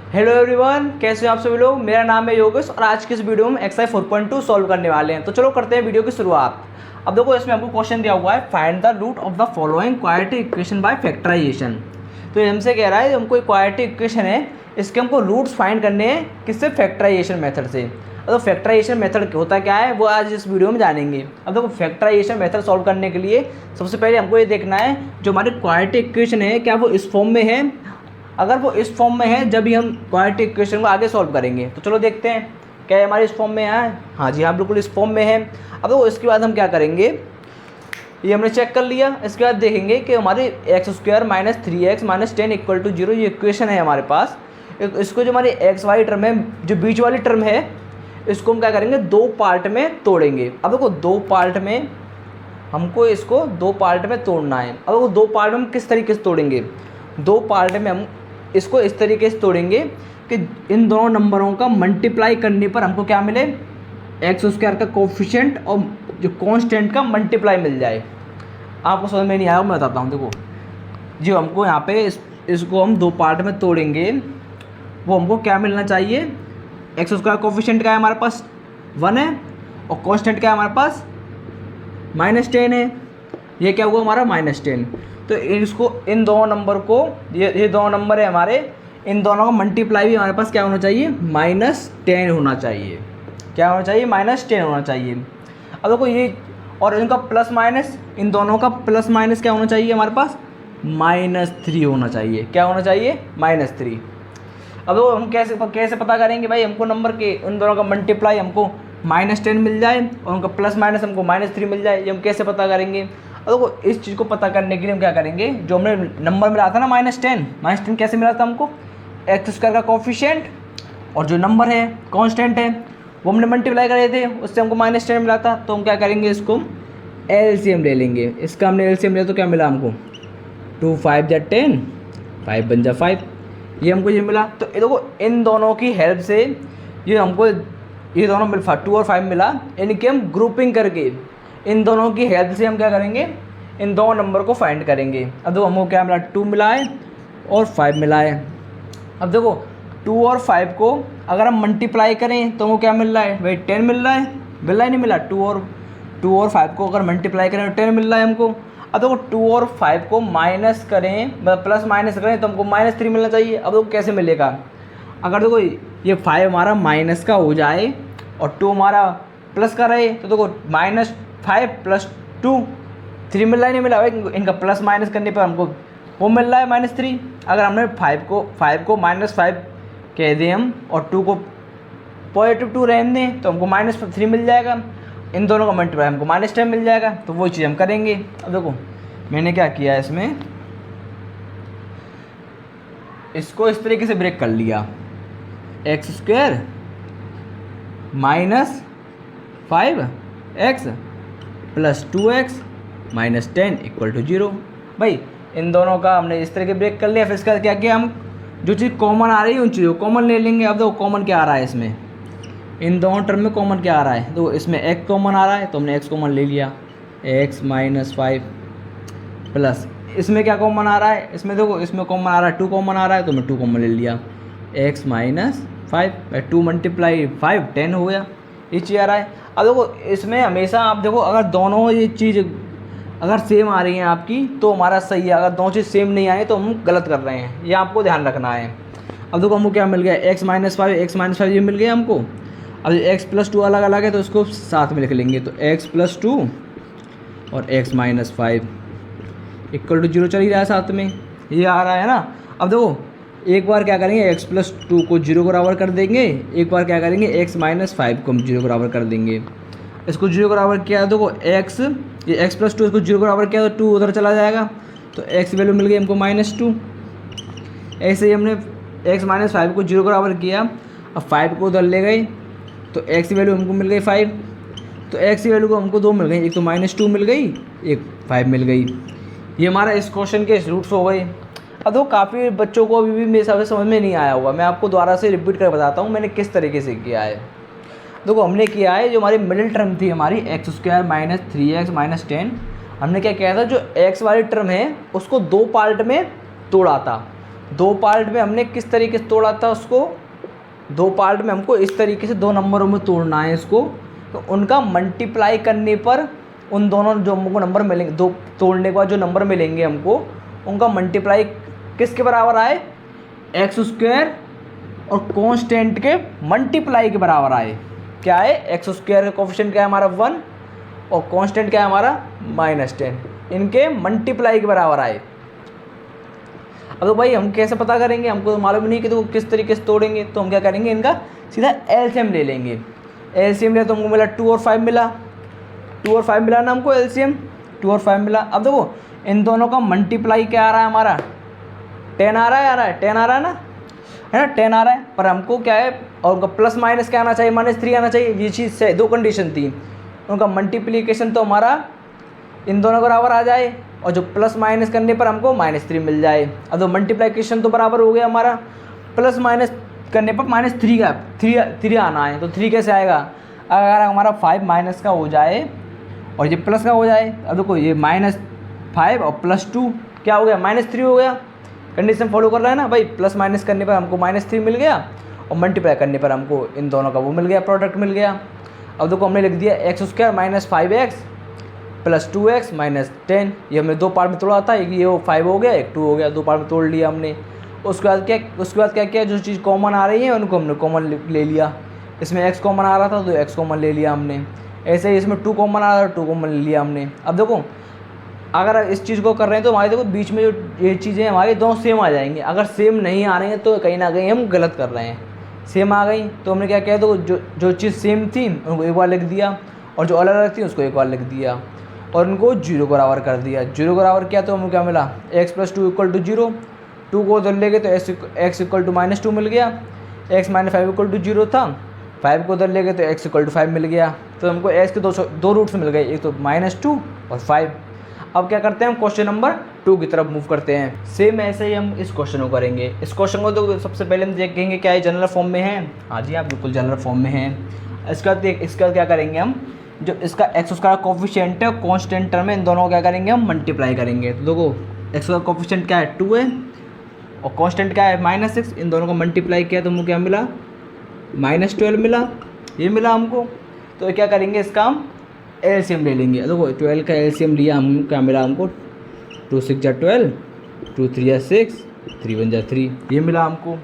Hello everyone, कैसे हो आप सभी लोग। मेरा नाम है योगेश और आज की इस वीडियो में एक्सरसाइज 4.2 सॉल्व करने वाले हैं। तो चलो करते हैं वीडियो की शुरुआत। अब देखो इसमें हमको क्वेश्चन दिया हुआ है, find the root of the following quadratic equation by factorisation. तो ये हमसे कह रहा है हमको एक क्वाड्रेटिक इक्वेशन है, इसके हमको रूट्स फाइंड करने हैं किससे, फैक्टराइजेशन मेथड से। अब फैक्टराइजेशन मेथड होता क्या है वो आज इस वीडियो में जानेंगे। अब देखो फैक्टराइजेशन मेथड सॉल्व करने के लिए सबसे पहले हमको ये देखना है जो हमारी क्वाड्रेटिक इक्वेशन है क्या वो इस फॉर्म में है। अगर वो इस फॉर्म में है जब ही हम क्वाड्रेटिक इक्वेशन को आगे सॉल्व करेंगे। तो चलो देखते हैं क्या हमारे इस फॉर्म में है। हाँ जी हाँ, बिल्कुल इस फॉर्म में है। अब वो इसके बाद हम क्या करेंगे, ये हमने चेक कर लिया। इसके बाद देखेंगे कि हमारे x² - 3x - 10 = 0 ये इक्वेशन है हमारे पास। इसको जो हमारी एक्स वाली टर्म है, जो बीच वाली टर्म है, इसको हम क्या करेंगे, दो पार्ट में तोड़ेंगे। अब देखो दो पार्ट में हमको इसको दो पार्ट में तोड़ना है। अब वो दो पार्ट में हम किस तरीके से तोड़ेंगे, दो पार्ट में हम इसको इस तरीके से तोड़ेंगे कि इन दोनों नंबरों का मल्टीप्लाई करने पर हमको क्या मिले, x² का कोफिशिएंट और जो कांस्टेंट का मल्टीप्लाई मिल जाए। आपको समझ में नहीं आया मैं बताता हूँ। देखो जो हमको यहाँ पे इसको हम दो पार्ट में तोड़ेंगे, वो हमको क्या मिलना चाहिए, x² कोफिशिएंट का है हमारे पास 1 है और कांस्टेंट का है हमारे पास -10 है। ये क्या हुआ हमारा -10। तो इसको इन दोनों नंबर को, ये दोनों नंबर है हमारे, इन दोनों का मल्टीप्लाई भी हमारे पास क्या होना चाहिए, -10 होना चाहिए। क्या होना चाहिए, -10 होना चाहिए। अब देखो ये और इनका प्लस माइनस, इन दोनों का प्लस माइनस क्या होना चाहिए हमारे पास, -3 होना चाहिए। क्या होना चाहिए, -3। अब वो हम कैसे पता करेंगे भाई, हमको नंबर के उन दोनों का मल्टीप्लाई हमको -10 मिल जाए और उनका प्लस माइनस हमको -3 मिल जाए, ये हम कैसे पता करेंगे। अब देखो इस चीज़ को पता करने के लिए हम क्या करेंगे, जो हमने नंबर मिला था ना -10 कैसे मिला था हमको, x² का कोफिशिएंट और जो नंबर है कांस्टेंट है वो हमने मल्टीप्लाई करे थे, उससे हमको -10 मिला था। तो हम क्या करेंगे, इसको एलसीएम ले लेंगे। इसका हमने एलसीएम लिया तो क्या मिला हमको, 2 5 × 10, 5 × 5, ये हमको ये मिला। तो ये देखो इन दोनों की हेल्प से ये हमको ये दोनों मिल 2 और 5 मिला। इनकी हम ग्रुपिंग करके इन दोनों की हेल्प से हम क्या करेंगे, इन दो नंबर को फाइंड करेंगे। अब देखो हमको क्या मिला, 2 मिला है और 5 मिला है। अब देखो 2 और 5 को अगर हम मल्टीप्लाई करें तो वो क्या मिल रहा है भाई, 10 मिल रहा है, मिल रहा है नहीं मिला। 2 और 5 को अगर मल्टीप्लाई करें तो 10 मिल रहा है हमको। अब देखो 2 और 5 को माइनस करें, मतलब प्लस माइनस करें तो हमको -3 मिलना चाहिए। अब देखो कैसे मिलेगा, अगर देखो ये 5 हमारा माइनस का हो जाए और 2 हमारा प्लस का रहे तो देखो -5 + 2 3 मिल रहा है नहीं मिला भाई। इनका प्लस माइनस करने पर हमको वो मिल रहा है -3। अगर हमने 5 को -5 कह दें हम और 2 को +2 रहने दें तो हमको -3 मिल जाएगा। इन दोनों का मल्टीप्लाई हमको -10 मिल जाएगा। तो वो चीज़ हम करेंगे। अब देखो मैंने क्या किया है, इसमें इसको इस तरीके से ब्रेक कर लिया, x² - 5x + 2x - 10 = 0। भाई इन दोनों का हमने इस तरह के ब्रेक कर लिया। फिर इसका क्या किया, हम जो चीज़ कॉमन आ रही है उन चीज़ों को कॉमन ले लेंगे। अब देखो कॉमन क्या आ रहा है इसमें, इन दोनों टर्म में कॉमन क्या आ रहा है, तो इसमें x कॉमन आ रहा है तो हमने x कॉमन ले लिया, x - 5 प्लस इसमें क्या कॉमन आ रहा है, इसमें देखो इसमें कॉमन आ रहा है 2 कॉमन आ रहा है तो मैं 2 कॉमन ले लिया, x - 5 2 × 5 10 हो गया, ये चीज़ आ रहा है। अब देखो इसमें हमेशा आप देखो अगर दोनों ये चीज़ अगर सेम आ रही हैं आपकी तो हमारा सही है, अगर दोनों चीज़ सेम नहीं आए तो हम गलत कर रहे हैं, ये आपको ध्यान रखना है। अब देखो हमको क्या मिल गया, x - 5 ये मिल गया हमको। अब x + 2 अलग अलग है तो इसको साथ में लिख लेंगे, तो x + 2 और x - 5 = 0 चल ही रहा है साथ में, ये आ रहा है ना। अब देखो एक बार क्या करेंगे, x + 2 को 0 के बराबर कर देंगे, एक बार क्या करेंगे x - 5 को हम 0 के बराबर कर देंगे। इसको 0 के बराबर किया देखो ये x + 2 इसको 0 के बराबर किया तो 2 उधर चला जाएगा, तो x वैल्यू मिल गई हमको -2। ऐसे ही हमने x - 5 को 0 के बराबर किया, अब 5 को उधर ले गए तो x की वैल्यू हमको मिल गई 5, तो x की वैल्यू को हमको 2 मिल गई, एक तो -2 मिल गई, एक 5 मिल गई। ये हमारा इस क्वेश्चन के रूट्स हो गए। अब तो काफ़ी बच्चों को अभी भी मेरे हिसाब से समझ में नहीं आया हुआ, मैं आपको दोबारा से रिपीट कर बताता हूँ मैंने किस तरीके से किया है। देखो हमने किया है, जो हमारी मिडिल टर्म थी हमारी x² - 3x - 10, हमने क्या किया था, जो x वाली टर्म है उसको दो पार्ट में तोड़ा था। दो पार्ट में हमने किस तरीके से तोड़ा था उसको, दो पार्ट में हमको इस तरीके से दो नंबरों में तोड़ना है इसको। तो उनका मल्टीप्लाई करने पर उन दोनों जो हमको नंबर मिलेंगे, दो तोड़ने के बाद जो नंबर मिलेंगे हमको, उनका मल्टीप्लाई किसके बराबर आए, एक्स स्क्वायर और कांस्टेंट के मल्टीप्लाई के बराबर आए। क्या है, एक्स स्क्वायर का कोफिशिएंट क्या है हमारा 1 और कांस्टेंट क्या है हमारा -10, इनके मल्टीप्लाई के बराबर आए। अब तो भाई हम कैसे पता करेंगे, हमको तो मालूम नहीं कि तो किस तरीके से तोड़ेंगे। तो हम क्या करेंगे, इनका सीधा एलसीएम ले लेंगे। एलसीएम लिया तो हमको मिला 2 और 5 मिला, 2 और 5 मिला ना हमको एलसीएम, 2 और 5 मिला। अब देखो इन दोनों का मल्टीप्लाई क्या आ रहा है हमारा, 10 आ रहा है, 10 आ रहा है ना, है ना, 10 आ रहा है। पर हमको क्या है, और उनका प्लस माइनस क्या आना चाहिए, -3 आना चाहिए। ये चीज़ से दो कंडीशन थी, उनका मल्टीप्लिकेशन तो हमारा इन दोनों बराबर आ जाए और जो प्लस माइनस करने पर हमको -3 मिल जाए। अब तो मल्टीप्लिकेशन तो बराबर हो गया हमारा, प्लस माइनस करने पर -3 का 3 आना है। तो 3 कैसे आएगा, अगर हमारा 5 माइनस का हो जाए और ये प्लस का हो जाए। अब देखो ये -5 और +2 क्या हो गया, -3 हो गया। कंडीशन फॉलो कर रहा है ना भाई, प्लस माइनस करने पर हमको -3 मिल गया और मल्टीप्लाई करने पर हमको इन दोनों का वो मिल गया, प्रोडक्ट मिल गया। अब देखो हमने लिख दिया x² - 5x + 2x - 10। ये हमने दो पार्ट में तोड़ा था, एक ये 5 हो गया, एक 2 हो गया, दो पार्ट में तोड़ लिया हमने। उसके बाद क्या किया, जो चीज़ कॉमन आ रही है उनको हमने कॉमन ले लिया। इसमें x कॉमन आ रहा था तो x कॉमन ले लिया हमने। ऐसे ही इसमें 2 कॉमन आ रहा था, 2 कॉमन ले लिया हमने। अब देखो अगर इस चीज़ को कर रहे हैं तो हमारे देखो बीच में जो ये चीज़ें हमारी दोनों सेम आ जाएंगी। अगर सेम नहीं आ रही हैं तो कहीं ना कहीं हम गलत कर रहे हैं। सेम आ गई तो हमने क्या किया, तो जो चीज़ सेम थी उनको एक बार लिख दिया और जो अलग अलग थी उसको एक बार लिख दिया और उनको 0 बराबर कर दिया। 0 बराबर किया तो हमको क्या मिला, x + 2 = 0। 2 को उधर ले गए तो x = -2 मिल गया। x - 5 = 0 था, 5 को उधर ले गए तो x = 5 मिल गया। तो हमको x के दो रूट्स मिल गए, एक तो -2 और 5। अब क्या करते हैं, हम क्वेश्चन नंबर 2 की तरफ मूव करते हैं। सेम ऐसे ही हम इस क्वेश्चन को करेंगे। इस क्वेश्चन को तो सबसे पहले हम देखेंगे क्या है, जनरल फॉर्म में है। हाँ जी, आप बिल्कुल जनरल फॉर्म में हैं। इसका क्या करेंगे हम, जो इसका x का कोफिशिएंट है कांस्टेंट टर्म है, इन दोनों को क्या करेंगे हम मल्टीप्लाई करेंगे। तो देखो x का कोफिशिएंट क्या है 2 है और कांस्टेंट क्या है -6, इन दोनों को मल्टीप्लाई किया तो हमको क्या मिला, -12 मिला, ये मिला हमको। तो क्या करेंगे, इसका हम एलसीएम ले लेंगे। देखो 12 का एलसीएम लिया हम, क्या मिला हमको, 2 6 × 12, 2 3 × 6, 3 1 × 3, ये मिला हमको।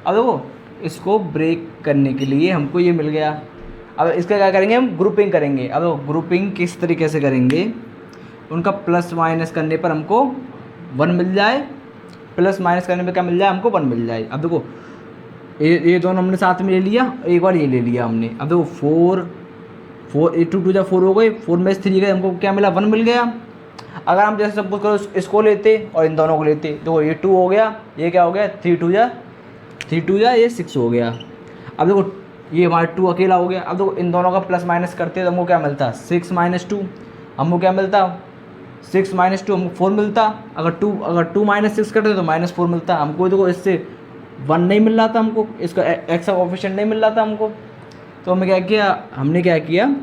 अब देखो इसको ब्रेक करने के लिए हमको ये मिल गया। अब इसका क्या करेंगे, हम ग्रुपिंग करेंगे। अब ग्रुपिंग किस तरीके से करेंगे, उनका प्लस माइनस करने पर हमको 1 मिल जाए, प्लस माइनस करने पर क्या मिल जाए हमको 1 मिल जाए। अब देखो ये दोनों हमने साथ में ले लिया, एक बार ये ले लिया हमने। अब देखो 4 2 2 4 हो गए, 4 में 3 गए, हमको क्या मिला 1 मिल गया। अगर हम जैसे सपोज करो इसको लेते और इन दोनों को लेते, देखो ये 2 हो गया, ये क्या हो गया 3 2 ये 6 हो गया। अब देखो ये हमारा 2 अकेला हो गया। अब देखो इन दोनों का प्लस माइनस करते तो हमको क्या मिलता, 6 - 2, हमको क्या मिलता 6 - 2 हमको 4 मिलता। अगर 2 - 6 करते तो -4 मिलता हमको। देखो इससे 1 नहीं मिल रहा था हमको, इसका x का कोफिशिएंट नहीं मिल रहा था हमको। तो हमने क्या किया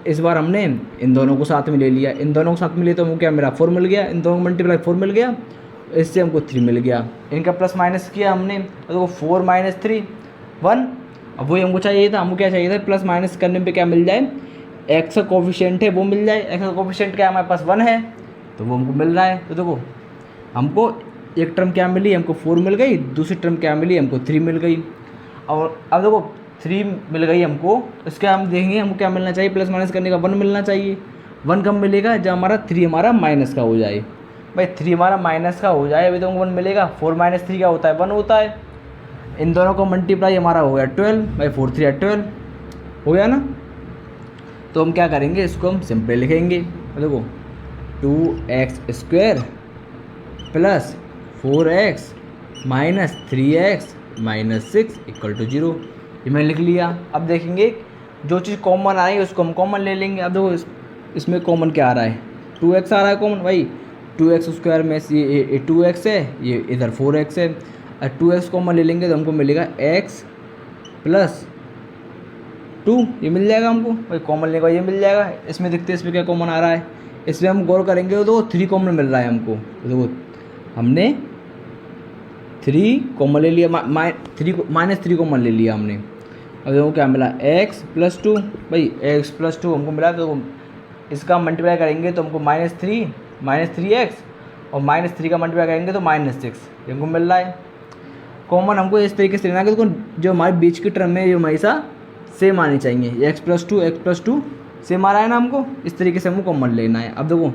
इस बार हमने इन दोनों को साथ में ले लिया। इन दोनों को साथ में लिए तो हमको क्या मिला 4 मिल गया, इन दोनों को मल्टीप्लाई 4 मिल गया, इससे हमको 3 मिल गया। इनका प्लस माइनस किया हमने, तो 4 - 3 1। अब वही हमको चाहिए था, हमको क्या चाहिए था, प्लस माइनस करने पे क्या मिल जाए, एक्स का कोफिशिएंट है वो मिल जाए। एक्स का कोफिशिएंट क्या हमारे पास 1 है तो वो हमको मिल रहा है। तो देखो हमको एक टर्म क्या मिली, हमको 4 मिल गई, दूसरी टर्म क्या मिली, हमको 3 मिल गई। और अब देखो 3 मिल गई हमको, इसके हम देखेंगे हमको क्या मिलना चाहिए, प्लस माइनस करने का 1 मिलना चाहिए। 1 कब मिलेगा, जब हमारा 3 हमारा माइनस का हो जाए। भाई 3 हमारा माइनस का हो जाए अभी तो हमको 1 मिलेगा। 4 - 3 क्या होता है 1 होता है। इन दोनों को मल्टीप्लाई हमारा हो गया 12, भाई 4 3 12 हो गया ना। तो हम क्या करेंगे, इसको हम सिंपल लिखेंगे। देखो 2x² + 4x - 3x - 6 = 0, ये मैंने लिख लिया। अब देखेंगे जो चीज़ कॉमन आ रही है उसको हम कॉमन ले लेंगे। अब देखो इसमें कॉमन क्या आ रहा है, 2x आ रहा है कॉमन। भाई 2x² में से ये 2x है, ये इधर 4x है, और 2x कॉमन ले लेंगे तो हमको मिलेगा x + 2, ये मिल जाएगा हमको। भाई कॉमन लेगा ये मिल जाएगा। इसमें देखते हैं इसमें क्या कॉमन आ रहा है, इसमें हम गौर करेंगे तो 3 कॉमन मिल रहा है हमको। तो देखो हमने 3 कॉमन ले लिया, -3 कॉमन ले लिया हमने। अब देखो क्या मिला, x + 2। भाई x + 2 हमको मिला, तो इसका मल्टीप्लाई करेंगे तो हमको -3x और -3 का मल्टीप्लाई करेंगे तो -6 हमको मिल रहा है। कॉमन हमको इस तरीके से लेना कि जो हमारे बीच की टर्म है जो हमेशा सेम आनी चाहिए। x + 2 सेम आ रहा है ना, हमको इस तरीके से हमको कॉमन लेना है। अब देखो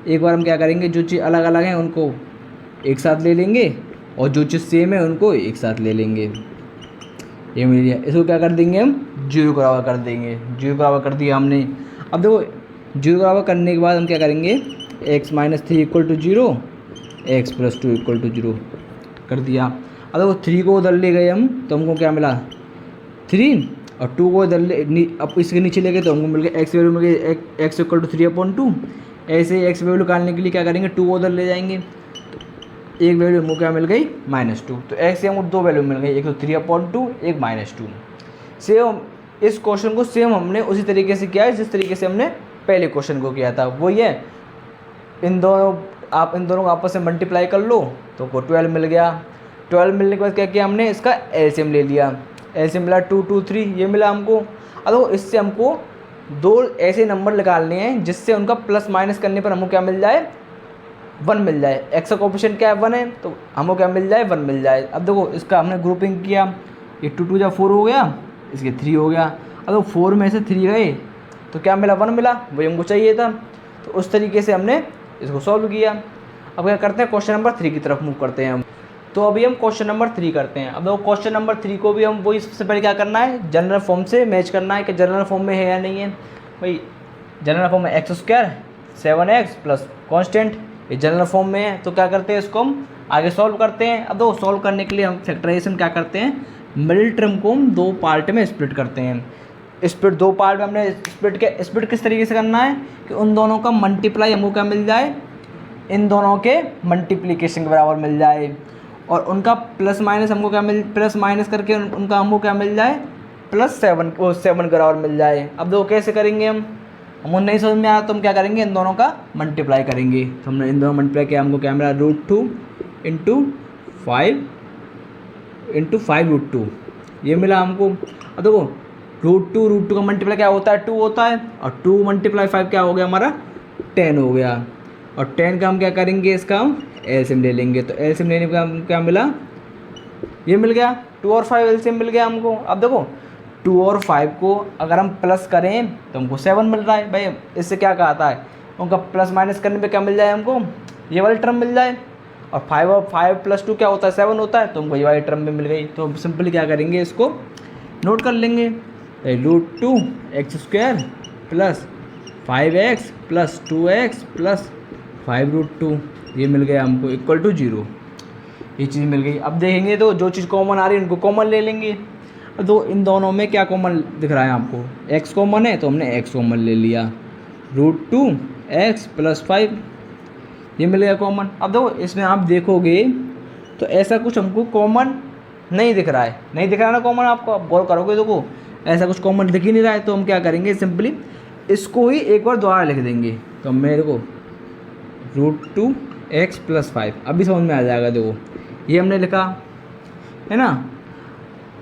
एक बार हम क्या करेंगे, जो चीज़ अलग अलग हैं उनको एक साथ ले लेंगे और जो चीज़ सेम है उनको एक साथ ले लेंगे। ये मिल गया। इसको क्या कर देंगे हम, 0 के बराबर कर देंगे। 0 के बराबर कर दिया हमने। अब देखो 0 के बराबर करने के बाद हम क्या करेंगे, x - 3 = 0, x + 2 = 0 कर दिया। अब देखो 3 को उधर ले गए हम तो हमको क्या मिला, 3 और 2 को इधर अब इसके नीचे ले गए तो हमको मिल गया x वैल्यू मिल गई, x = 3/2। ऐसे ही x वैल्यू निकालने के लिए क्या करेंगे, 2 को उधर ले जाएंगे तो एक वैल्यू हमको क्या मिल गई, -2। तो x से हमको 2 वैल्यू मिल गई, एक तो 3/2, एक -2। सेम इस क्वेश्चन को सेम हमने उसी तरीके से किया है जिस तरीके से हमने पहले क्वेश्चन को किया था। वो ये इन दोनों को आपस में मल्टीप्लाई कर लो तो को 12 मिल गया। 12 मिलने के बाद क्या किया हमने, इसका एलसीएम ले लिया। एलसीएम मिला 2, 2, 3 ये मिला हमको। अब देखो इससे हमको 2 ऐसे नंबर निकालने हैं जिससे उनका प्लस माइनस करने पर हमको क्या मिल जाए, 1 मिल जाए। एक्स का कोएफिशिएंट क्या है, 1 है, तो हमको क्या मिल जाए, 1 मिल जाए। अब देखो इसका हमने ग्रुपिंग किया, ये 2 2 4 हो गया, इसके 3 हो गया। अब देखो 4 में से 3 गए तो क्या मिला, 1 मिला, वही हमको चाहिए था। तो उस तरीके से हमने इसको सॉल्व किया। अब क्या करते हैं, क्वेश्चन नंबर 3 की तरफ मूव करते हैं हम। तो अभी हम क्वेश्चन नंबर 3 करते हैं। अब देखो क्वेश्चन नंबर 3 को भी हम वही सबसे पहले क्या करना है, जनरल फॉर्म से मैच करना है कि जनरल फॉर्म में है या नहीं है। भाई जनरल फॉर्म में x² 7x प्लस कॉन्स्टेंट, ये जनरल फॉर्म में है। तो क्या करते हैं, इसको हम आगे सॉल्व करते हैं। अब देखो सॉल्व करने के लिए हम फैक्टराइजेशन क्या करते हैं, मिडिल टर्म को हम 2 पार्ट में स्प्लिट करते हैं। स्प्लिट 2 पार्ट में हमने स्प्लिट किस तरीके से करना है कि उन दोनों का मल्टीप्लाई हमको क्या मिल जाए, इन दोनों के मल्टीप्लिकेशन के बराबर मिल जाए, और उनका प्लस माइनस हमको क्या प्लस माइनस करके उनका हमको क्या मिल जाए, +7 के बराबर मिल जाए। अब देखो कैसे करेंगे हम नहीं समझ में आया तो हम क्या करेंगे, इन दोनों का मल्टीप्लाई करेंगे। तो हमने इन दोनों मल्टीप्लाई किया, हमको क्या मिला, √2 × 5 × 5√2 ये मिला हमको। अब देखो √2 का मल्टीप्लाई क्या होता है, 2 होता है, और 2 × 5 क्या हो गया हमारा, 10 हो गया। और 10 का हम क्या करेंगे, इसका हम एलसीएम ले लेंगे। तो एलसीएम लेने का क्या मिला, ये मिल गया, 2 और 5 एलसीएम मिल गया हमको। अब देखो 2 और 5 को अगर हम प्लस करें तो हमको 7 मिल रहा है। भाई इससे क्या कहता है, उनका प्लस माइनस करने पे क्या मिल जाए हमको, ये वाली टर्म मिल जाए। और 5 + 2 क्या होता है, 7 होता है, तो हमको ये वाली टर्म भी मिल गई। तो हम सिंपली क्या करेंगे, इसको नोट कर लेंगे, √2x² + 5x + 2x + 5√2 ये मिल गया हमको = 0। ये चीज़ मिल गई। अब देखेंगे तो जो चीज़ कॉमन आ रही है उनको कॉमन ले लेंगे। तो इन दोनों में क्या कॉमन दिख रहा है आपको, x कॉमन है तो हमने x कॉमन ले लिया, √2x + 5 ये मिल गया कॉमन। अब देखो इसमें आप देखोगे तो ऐसा कुछ हमको कॉमन नहीं दिख रहा है, नहीं दिख रहा ना कॉमन आपको। आप गौर करोगे देखो ऐसा कुछ कॉमन दिख ही नहीं रहा है। तो हम क्या करेंगे, सिंपली इसको ही एक बार दोबारा लिख देंगे। तो मेरे को √2x + 5 अभी समझ में आ जाएगा। देखो ये हमने लिखा है ना,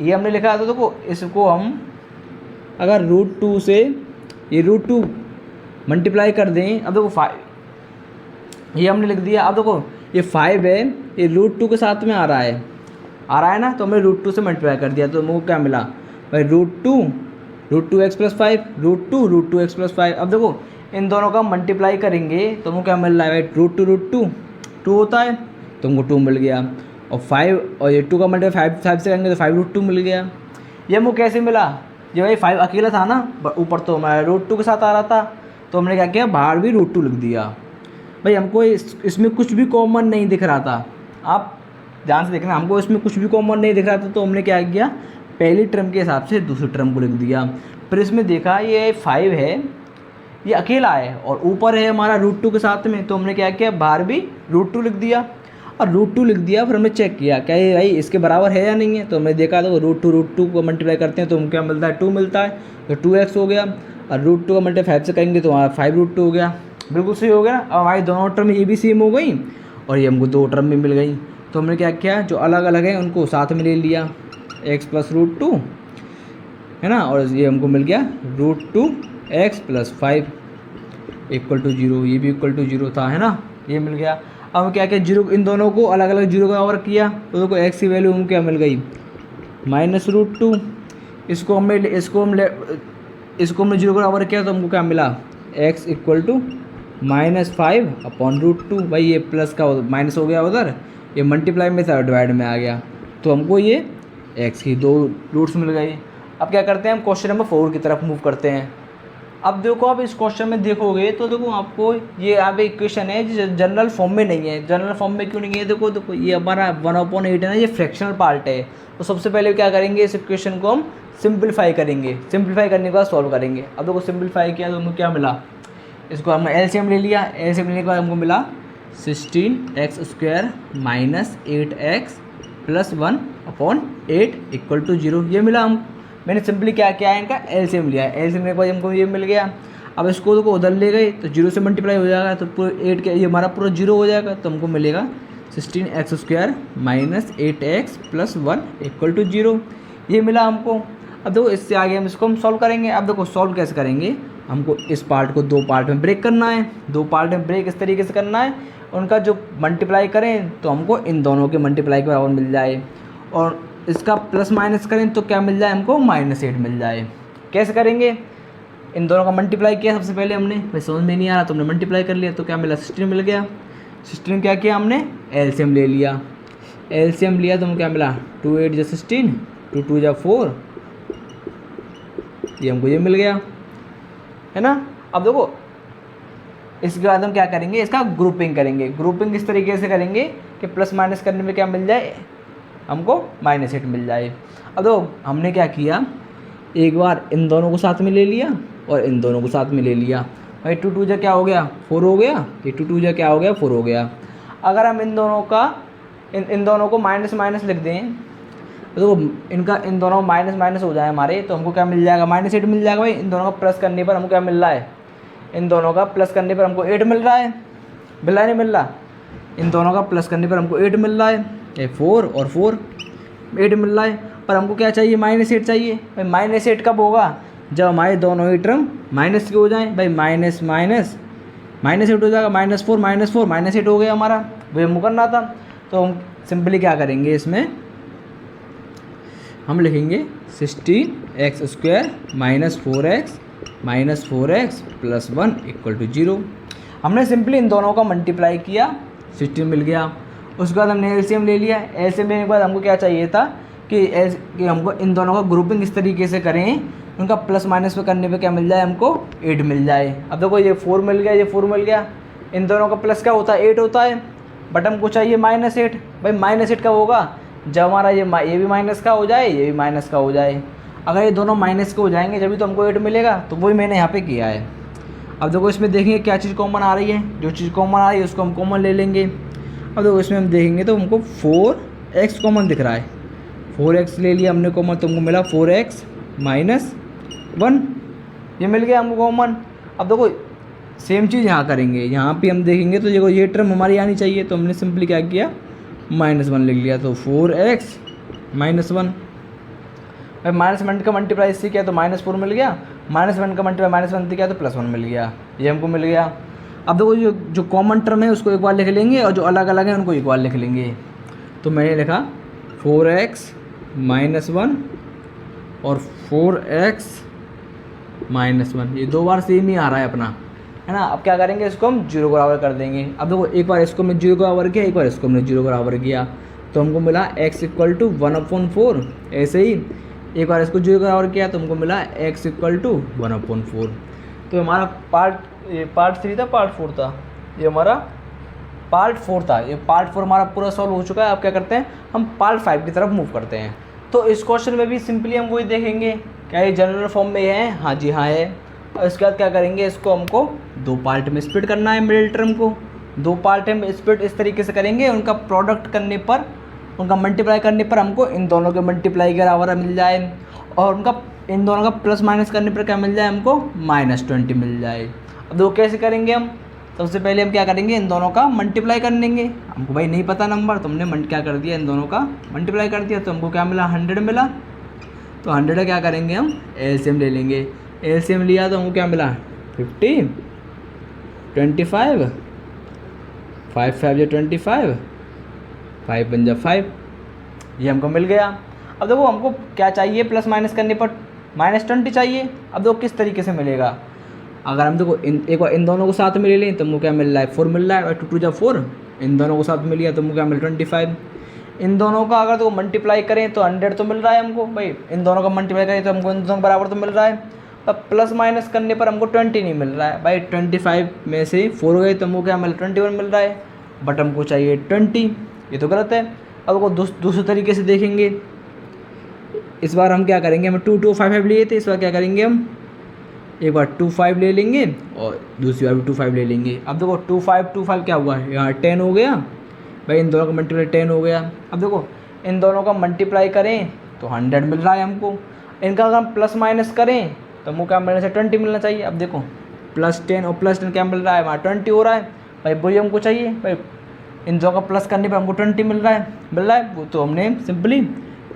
ये हमने लिखा। तो देखो इसको हम अगर √2 से ये √2 मल्टीप्लाई कर दें, अब देखो 5 ये हमने लिख दिया। अब देखो ये 5 है, ये √2 के साथ में आ रहा है ना, तो हमने √2 से मल्टीप्लाई कर दिया। तो हमको क्या मिला भाई, √2x + 5 √2x + 5। अब देखो इन दोनों का मल्टीप्लाई करेंगे तो हमको क्या मिल रहा है भाई, √2 2 होता है तो हमको 2 मिल गया। और 5 और ये 2 का मल्टीप्लाई 5 से करेंगे तो 5√2 मिल गया। ये हमको कैसे मिला, ये भाई 5 अकेला था ना, ऊपर तो हमारा √2 के साथ आ रहा था, तो हमने क्या किया, बाहर भी √2 लिख दिया। भाई हमको इसमें कुछ भी कॉमन नहीं दिख रहा था, आप ध्यान से देखना, हमको इसमें कुछ भी कॉमन नहीं दिख रहा था। तो हमने क्या किया, पहली टर्म के हिसाब से दूसरी टर्म को लिख दिया। फिर इसमें देखा ये 5 है, ये अकेला है और ऊपर है हमारा √2 के साथ में, तो हमने क्या किया, बाहर भी √2 लिख दिया। और √2 लिख दिया, फिर हमने चेक किया क्या ये भाई इसके बराबर है या नहीं है। तो हमने देखा तो √2 को मल्टीप्लाई करते हैं तो हमको क्या मिलता है, 2 मिलता है, तो 2x हो गया। और √2 का मल्टीप्लाई 5 से करेंगे तो हमारा 5√2 हो गया। बिल्कुल सही हो गया ना। अब हमारी दोनों टर्म ये भी सेम हो गई और ये हमको 2 टर्म भी मिल गई। तो हमने क्या किया, जो अलग अलग है उनको साथ में ले लिया, x प्लस रूट टू है ना, और ये हमको मिल गया root two x plus 5 equal to 0, ये भी इक्वल टू 0 था, है ना, ये मिल गया। अब क्या किया, जीरो, इन दोनों को अलग अलग जीरो का ओवर किया तो देखो x की वैल्यू हमको क्या मिल गई, माइनस रूट टू। इसको हमने जीरो का ओवर किया तो हमको क्या मिला, x equal to -5 upon root two. भाई ये प्लस का माइनस हो गया उधर, ये मल्टीप्लाई में था, डिवाइड में आ गया, तो हमको ये x की दो रूट्स मिल गई। अब क्या करते हैं, हम क्वेश्चन नंबर 4 की तरफ मूव करते हैं। अब देखो, आप इस क्वेश्चन में देखोगे तो देखो आपको ये यहाँ पे इक्वेशन है जो जनरल फॉर्म में नहीं है। जनरल फॉर्म में क्यों नहीं है, देखो ये हमारा 1/8 है ना, ये फ्रैक्शनल पार्ट है। तो सबसे पहले क्या करेंगे, इस इक्वेशन को हम सिंप्लीफाई करेंगे, सिंप्लीफाई करने के बाद सॉल्व करेंगे। अब देखो सिंप्लीफाई किया तो हमको क्या मिला, इसको हमने एलसीएम ले लिया, एलसीएम लेने के बाद हमको मिला 16x² minus 8x plus 1 upon 8 equal to 0, ये मिला। हम मैंने सिंपली क्या किया है, इनका एलसीएम लिया है, एलसीएम लेने के बाद हमको ये मिल गया। अब इसको देखो उधर ले गए तो 0 से मल्टीप्लाई हो जाएगा, तो पूरा 8 के ये हमारा पूरा 0 हो जाएगा, तो हमको मिलेगा 16x² minus 8x plus 1 equal to 0, ये मिला हमको। अब देखो इससे आगे हम इसको सॉल्व करेंगे। अब देखो सॉल्व कैसे करेंगे, हमको इस पार्ट को दो पार्ट में ब्रेक करना है, दो पार्ट में ब्रेक इस तरीके से करना है, उनका जो मल्टीप्लाई करें तो हमको इन दोनों के मल्टीप्लाई के बराबर मिल जाए, और इसका प्लस माइनस करें तो क्या मिल जाए, हमको -8 मिल जाए। कैसे करेंगे, इन दोनों का मल्टीप्लाई किया सबसे पहले हमने, भाई समझ में नहीं आ रहा तो हमने मल्टीप्लाई कर लिया, तो क्या मिला 16 मिल गया। 16 क्या किया हमने, एलसीएम ले लिया, एलसीएम लिया तो हमको क्या मिला 2 8 जा 16, 2 2 जा 4, ये हमको ये मिल गया, है ना। अब देखो इसके बाद हम क्या करेंगे, इसका ग्रुपिंग करेंगे। ग्रुपिंग इस तरीके से करेंगे कि प्लस माइनस करने में क्या मिल जाए, हमको -8 मिल जाए। अब देखो हमने क्या किया, एक बार इन दोनों को साथ में ले लिया और इन दोनों को साथ में ले लिया, भाई 2 2 जा क्या हो गया 4 हो गया, ये 2 2 जा क्या हो गया 4 हो गया। अगर हम इन दोनों को माइनस माइनस लिख दें तो इनका इन दोनों माइनस माइनस हो जाए हमारे, तो हमको क्या मिल जाएगा, -8 मिल जाएगा। भाई इन दोनों का प्लस करने पर हमको क्या मिल रहा है, इन दोनों का प्लस करने पर हमको 8 मिल रहा है, मिल रहा है नहीं मिल रहा, इन दोनों का प्लस करने पर हमको 8 मिल रहा है, ये 4 और 4 8 मिल रहा है। पर हमको क्या चाहिए, -8 चाहिए। भाई -8 कब होगा, जब हमारे दोनों ही टर्म माइनस के हो जाए। भाई माइनस माइनस -8 हो जाएगा, -4 -8 हो गया हमारा, वही हमको करना था। तो हम सिंपली क्या करेंगे, इसमें हम लिखेंगे 16x² minus 4x plus 1 equal to 0। हमने सिंपली इन दोनों का मल्टीप्लाई किया, 16 मिल गया। उसके बाद हमने एलसीएम ले लिया, एलसीएम लेने के बाद हमको क्या चाहिए था कि हमको इन दोनों का ग्रुपिंग इस तरीके से करें, उनका प्लस माइनस पे करने पे क्या मिल जाए, हमको 8 मिल जाए। अब देखो ये 4 मिल गया, ये 4 मिल गया, इन दोनों का प्लस क्या होता है 8 होता है, बट हमको चाहिए -8। भाई -8 कब होगा, जब हमारा ये भी माइनस का हो जाए, ये भी माइनस का हो जाए। अगर ये दोनों माइनस के हो जाएंगे जब भी तो हमको 8 मिलेगा, तो वही मैंने यहाँ पे किया है। अब देखो इसमें देखेंगे क्या चीज़ कॉमन आ रही है, जो चीज़ कॉमन आ रही है उसको हम कॉमन ले लेंगे। अब देखो इसमें हम देखेंगे तो हमको 4x कॉमन दिख रहा है, 4x ले लिया हमने कॉमन, तो हमको मिला 4x माइनस 1, ये मिल गया हमको कॉमन। अब देखो सेम चीज़ यहाँ करेंगे, यहाँ पे हम देखेंगे तो देखो ये टर्म हमारी आनी चाहिए, तो हमने सिंपली क्या किया -1 लिख लिया, तो 4x माइनस 1। भाई -1 का मल्टीप्लाई इससे किया तो -4 मिल गया, -1 का मल्टीप्लाई -1 से किया तो +1 मिल गया, ये हमको मिल गया। अब देखो जो कॉमन टर्म है उसको एक बार लिख लेंगे और जो अलग अलग है उनको एक बार लिख लेंगे। तो मैंने लिखा 4x माइनस 1 और 4x माइनस 1, ये दो बार सेम ही आ रहा है अपना, है ना। अब क्या करेंगे, इसको हम 0 के बराबर कर देंगे। अब देखो एक बार इसको हमने 0 के बराबर किया, एक बार इसको हमने 0 के बराबर किया, तो हमको मिला x इक्वल टू 1/4। ऐसे ही एक बार इसको 0 के बराबर किया तो हमको मिला x इक्वल टू 1/4। तो हमारा पार्ट 3 था, पार्ट 4 था, ये हमारा पार्ट 4 था। ये पार्ट 4 हमारा पूरा सॉल्व हो चुका है। अब क्या करते हैं, हम पार्ट 5 की तरफ मूव करते हैं। तो इस क्वेश्चन में भी सिंपली हम वही देखेंगे, क्या ये जनरल फॉर्म में है, हाँ जी हाँ है। और इसके बाद क्या करेंगे, इसको हमको दो पार्ट में स्प्लिट करना है, मिडिल टर्म को दो पार्ट में स्प्लिट इस तरीके से करेंगे, उनका प्रोडक्ट करने पर, उनका मल्टीप्लाई करने पर हमको इन दोनों के मल्टीप्लाई के बराबर मिल जाए, और उनका इन दोनों का प्लस माइनस करने पर क्या मिल जाए, हमको -20 मिल जाए। अब दो कैसे करेंगे हम, सबसे पहले हम क्या करेंगे, इन दोनों का मल्टीप्लाई कर लेंगे। हमको भाई नहीं पता नंबर, तो हमने क्या कर दिया, इन दोनों का मल्टीप्लाई कर दिया, तो हमको क्या मिला, 100 मिला। तो 100 का क्या करेंगे, हम एलसीएम ले लेंगे। एलसीएम लिया तो हमको क्या मिला, 50, 25, 5 5 जो 25, 5 बन जा 5, ये हमको मिल गया। अब देखो हमको क्या चाहिए, प्लस माइनस करने पर -20 चाहिए। अब देखो किस तरीके से मिलेगा, अगर हम देखो एक बार इन दोनों को साथ में ले लें तो हमको क्या मिल रहा है, 4 मिल रहा है, और 2 2 जा 4, इन दोनों को साथ में लिया तो हमको क्या मिल 25। इन दोनों का अगर तो मल्टीप्लाई करें तो 100 तो मिल रहा है हमको भाई, इन दोनों का मल्टीप्लाई करें तो हमको इन दोनों बराबर तो मिल रहा है। अब प्लस माइनस करने पर हमको 20 नहीं मिल रहा है भाई, 25 में से 4 गए तो हमको क्या मिल 21 मिल रहा है, बट हमको चाहिए 20, ये तो गलत है। अब वो दूसरे तरीके से देखेंगे, इस बार हम क्या करेंगे, हम 2 2 5 5 लिए थे, इस बार क्या करेंगे, हम एक बार 2 5 ले लेंगे और दूसरी बार भी 2 5 ले लेंगे। अब देखो 2 5 क्या हुआ है, यहाँ 10 हो गया भाई, इन दोनों का मल्टीप्लाई 10 हो गया। अब देखो इन दोनों का मल्टीप्लाई करें तो 100 मिल रहा है हमको, इनका अगर हम प्लस माइनस करें तो हमको क्या मिलना चाहिए, 20 मिलना चाहिए। अब देखो +10 और +10 क्या मिल रहा है, वहाँ 20 हो रहा है भाई, वही हमको चाहिए भाई, इन दोनों का प्लस करने पर हमको 20 मिल रहा है वो, तो हमने सिंपली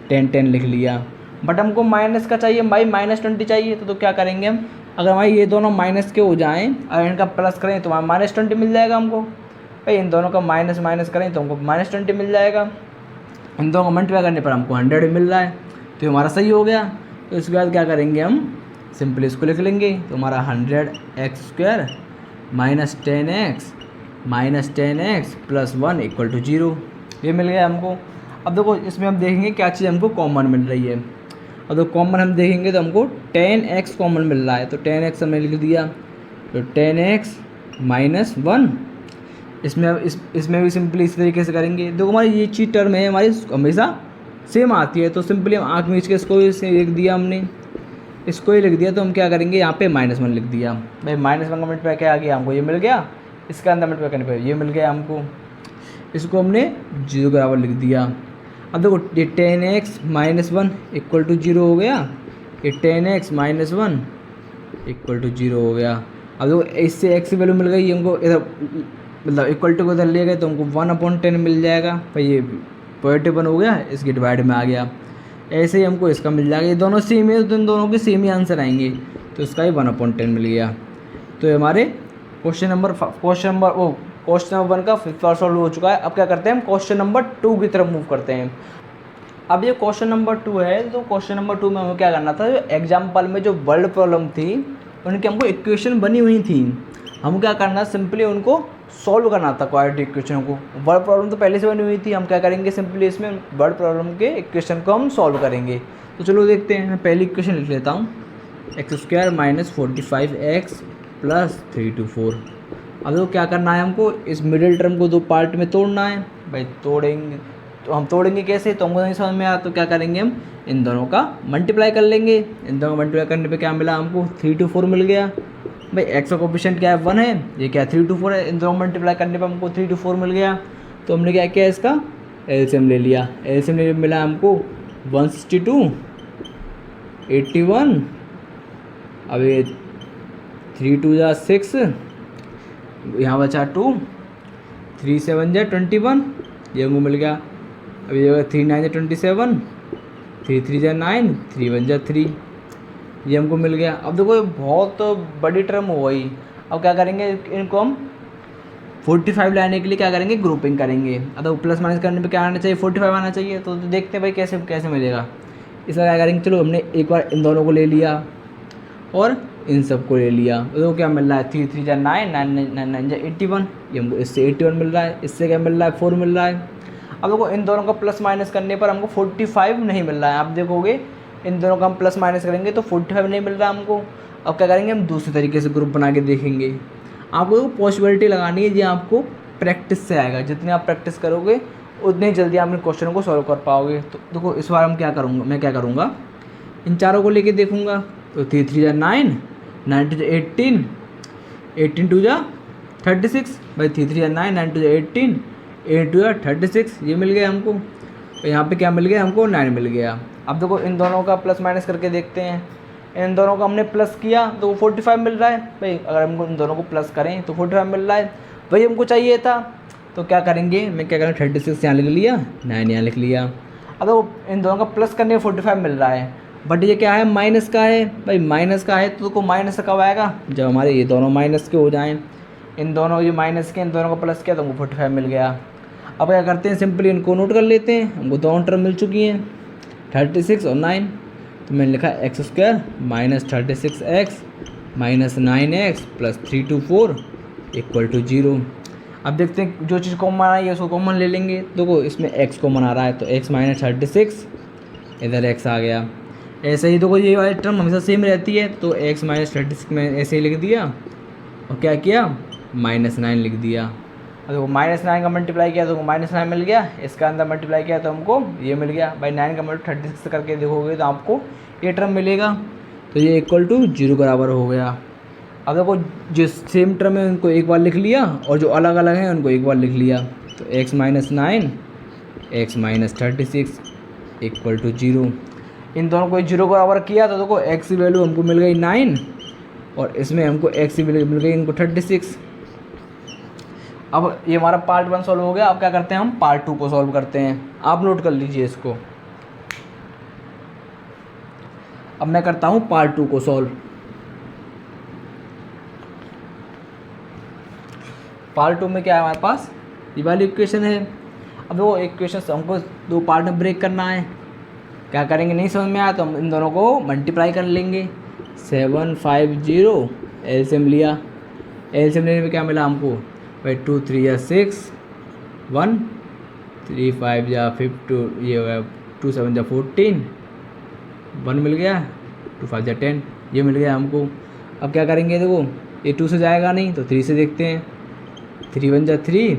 10 10 लिख लिया। बट हमको माइनस का चाहिए भाई, -20 चाहिए, तो क्या करेंगे हम, अगर हमारे ये दोनों माइनस के हो जाएं और इनका प्लस करें तो वहाँ -20 मिल जाएगा हमको भाई, इन दोनों का माइनस माइनस करें तो हमको -20 मिल जाएगा। इन दोनों का मल्टीप्लाई करने पर हमको 100 मिल रहा है, तो हमारा सही हो गया। तो इसके बाद क्या करेंगे, हम सिंपली इसको लिख लेंगे, तो हमारा 100x² -10x +1 = 0, ये मिल गया हमको। अब देखो इसमें हम देखेंगे क्या चीज़ हमको कॉमन मिल रही है। अब तो कॉमन हम देखेंगे तो हमको 10x कॉमन मिल रहा है, तो 10x हमने लिख दिया, तो 10x -1, इसमें भी सिंपली इस तरीके से करेंगे। देखो हमारी ये चीज टर्म है हमारी हमेशा सेम आती है, तो सिंपली हम आँख मीच के इसको लिख दिया, हमने इसको ही लिख दिया। तो हम क्या करेंगे, यहाँ पे -1 लिख दिया भाई, -1 का मल्टीप्लाई क्या आ गया, हमको ये मिल गया, इसका अंदर मल्टीप्लाई करने पर ये मिल गया हमको, इसको हमने 0 के बराबर लिख दिया। अब देखो ये 10x -1 = 0 हो गया, ये 10x -1 = 0 हो गया। अब देखो इससे x की वैल्यू मिल गई हमको, इधर मतलब इक्वल टू को इधर ले गए तो हमको 1/10 मिल जाएगा भाई, ये पॉजिटिव 1 हो गया, इसके डिवाइड में आ गया। ऐसे ही हमको इसका मिल जाएगा, ये दोनों सेम है तो इन दोनों के सेम ही आंसर आएंगे, तो इसका ही 1/10 मिल गया। तो हमारे क्वेश्चन नंबर 1 का 5th पार्ट सॉल्व हो चुका है। अब क्या करते हैं, हम क्वेश्चन नंबर 2 की तरफ मूव करते हैं। अब ये क्वेश्चन नंबर 2 है, तो क्वेश्चन नंबर 2 में हमें क्या करना था, जो एग्जाम्पल में जो वर्ड प्रॉब्लम थी उनकी हमको इक्वेशन बनी हुई थी, हम क्या करना, सिंपली उनको सॉल्व करना था क्वाड्रेटिक इक्वेशन को। वर्ड प्रॉब्लम तो पहले से बनी हुई थी, हम क्या करेंगे, सिंपली इसमें वर्ड प्रॉब्लम के इक्वेशन को हम सॉल्व करेंगे। तो चलो देखते हैं, मैं पहली इक्वेशन लिख लेता हूँ, x² -45x + 3 अब तो क्या करना है, हमको इस मिडिल टर्म को 2 पार्ट में तोड़ना है भाई। तोड़ेंगे तो हम तोड़ेंगे कैसे, तो हमको नहीं समझ में आया, तो क्या करेंगे, हम इन दोनों का मल्टीप्लाई कर लेंगे। इन दोनों का मल्टीप्लाई करने पे क्या मिला हमको, 3 4 मिल गया भाई। x का कोफिशिएंट क्या है, 1 है, ये क्या 3 4 है, इन दोनों मल्टीप्लाई करने पे हमको 3 4 मिल गया। तो हमने क्या किया, इसका एलसीएम ले लिया। एलसीएम मिला हमको 162, 81, अब ये 3 2 जा 6, यहाँ बचा 2, 3 7 जा 21, ये हमको मिल गया। अब ये 3 9 जा 27, 3 3 जा 9, 3 1 जा 3, ये हमको मिल गया। अब देखो ये बहुत बड़ी टर्म हो गई। अब क्या करेंगे, इनको हम 45 लाने के लिए क्या करेंगे, ग्रुपिंग करेंगे। अब तो प्लस माइनस करने पे क्या आना चाहिए, 45 आना चाहिए। तो देखते हैं भाई कैसे कैसे मिलेगा। इसका क्या करेंगे, चलो हमने एक बार इन दोनों को ले लिया और इन सब को ले लिया। तो क्या मिल रहा है, 3 3 जा 9, 9 9 जा 81, ये हमको इससे 81 मिल रहा है। इससे क्या मिल रहा है, 4 मिल रहा है। अब देखो इन दोनों का प्लस माइनस करने पर हमको 45 नहीं मिल रहा है। आप देखोगे इन दोनों का हम प्लस माइनस करेंगे तो 45 नहीं मिल रहा हमको। अब क्या करेंगे, हम दूसरे तरीके से ग्रुप बना के देखेंगे। आपको पॉसिबिलिटी लगानी है, ये आपको प्रैक्टिस से आएगा। जितनी आप प्रैक्टिस करोगे उतनी जल्दी आप इन क्वेश्चनों को सॉल्व कर पाओगे। तो देखो इस बार हम मैं क्या करूँगा, इन चारों को लेके देखूँगा। तो 3 3 जा 9, 9 2 जा 18, 18 2 जा 36 भाई। 3 3 जा 9, 9 2 जा 18, 8 2 जा 36, ये मिल गया हमको। तो यहाँ पे क्या मिल गया हमको, 9 मिल गया। अब देखो इन दोनों का प्लस माइनस करके देखते हैं। इन दोनों को हमने प्लस किया तो 45 मिल रहा है भाई। अगर हमको इन दोनों को प्लस करें तो 45 मिल रहा है, वही हमको चाहिए था। तो क्या करेंगे, मैं क्या करूँ 36 यहाँ लिख लिया, 9 यहाँ लिख लिया। अब तो इन दोनों का प्लस करने 45 मिल रहा है, बट ये क्या है माइनस का है भाई। माइनस का है तो माइनस कब आएगा, जब हमारे ये दोनों माइनस के हो जाएं। इन दोनों ये माइनस के, इन दोनों को प्लस किया तो हमको 45 मिल गया। अब क्या करते हैं, सिंपली इनको नोट कर लेते हैं। हमको दोनों टर्म मिल चुकी हैं 36 और 9। तो मैंने लिखा x square minus 36x minus 9x plus 324 equal to 0। अब देखते हैं जो चीज़ कॉमन आई है उसको कॉमन ले लेंगे। देखो इसमें x कॉमन आ रहा है तो x माइनस 36, इधर x आ गया। ऐसे ही देखो ये वाली टर्म हमेशा सेम रहती है, तो x माइनस 36 में ऐसे ही लिख दिया और क्या किया माइनस 9 लिख दिया। अब देखो माइनस 9 का मल्टीप्लाई किया तो माइनस 9 मिल गया, इसका अंदर मल्टीप्लाई किया तो हमको ये मिल गया भाई। 9 का मल्टीप्लाई 36 करके देखोगे तो आपको ये टर्म मिलेगा, तो ये इक्वल टू 0 बराबर हो गया। अब देखो जो सेम टर्म है उनको एक बार लिख लिया और जो अलग अलग हैं उनको एक बार लिख लिया। तो x minus 9 x minus 36 equal to 0। इन दोनों को 0 बराबर किया तो देखो x की वैल्यू हमको मिल गई 9 और इसमें हमको x की वैल्यू मिल गई इनको 36। अब ये हमारा पार्ट 1 सॉल्व हो गया। अब क्या करते हैं, हम पार्ट 2 को सॉल्व करते हैं। आप नोट कर लीजिए इसको। अब मैं करता हूँ पार्ट 2 को सॉल्व। पार्ट 2 में क्या है हमारे पास, ये वाली इक्वेशन है। अब वो इक्वेशन हमको 2 पार्ट में ब्रेक करना है। क्या करेंगे, नहीं समझ में आया तो हम इन दोनों को मल्टीप्लाई कर लेंगे। 750 एलसीएम लिया, एलसीएम लेने में क्या मिला हमको भाई 2 3 या 6 1 3 5 या 52, ये हो गया 2 7 या 14 1 मिल गया, 2 5 या 10 ये मिल गया हमको। अब क्या करेंगे, देखो ये 2 से जाएगा नहीं तो 3 से देखते हैं। 3 1 जा 3,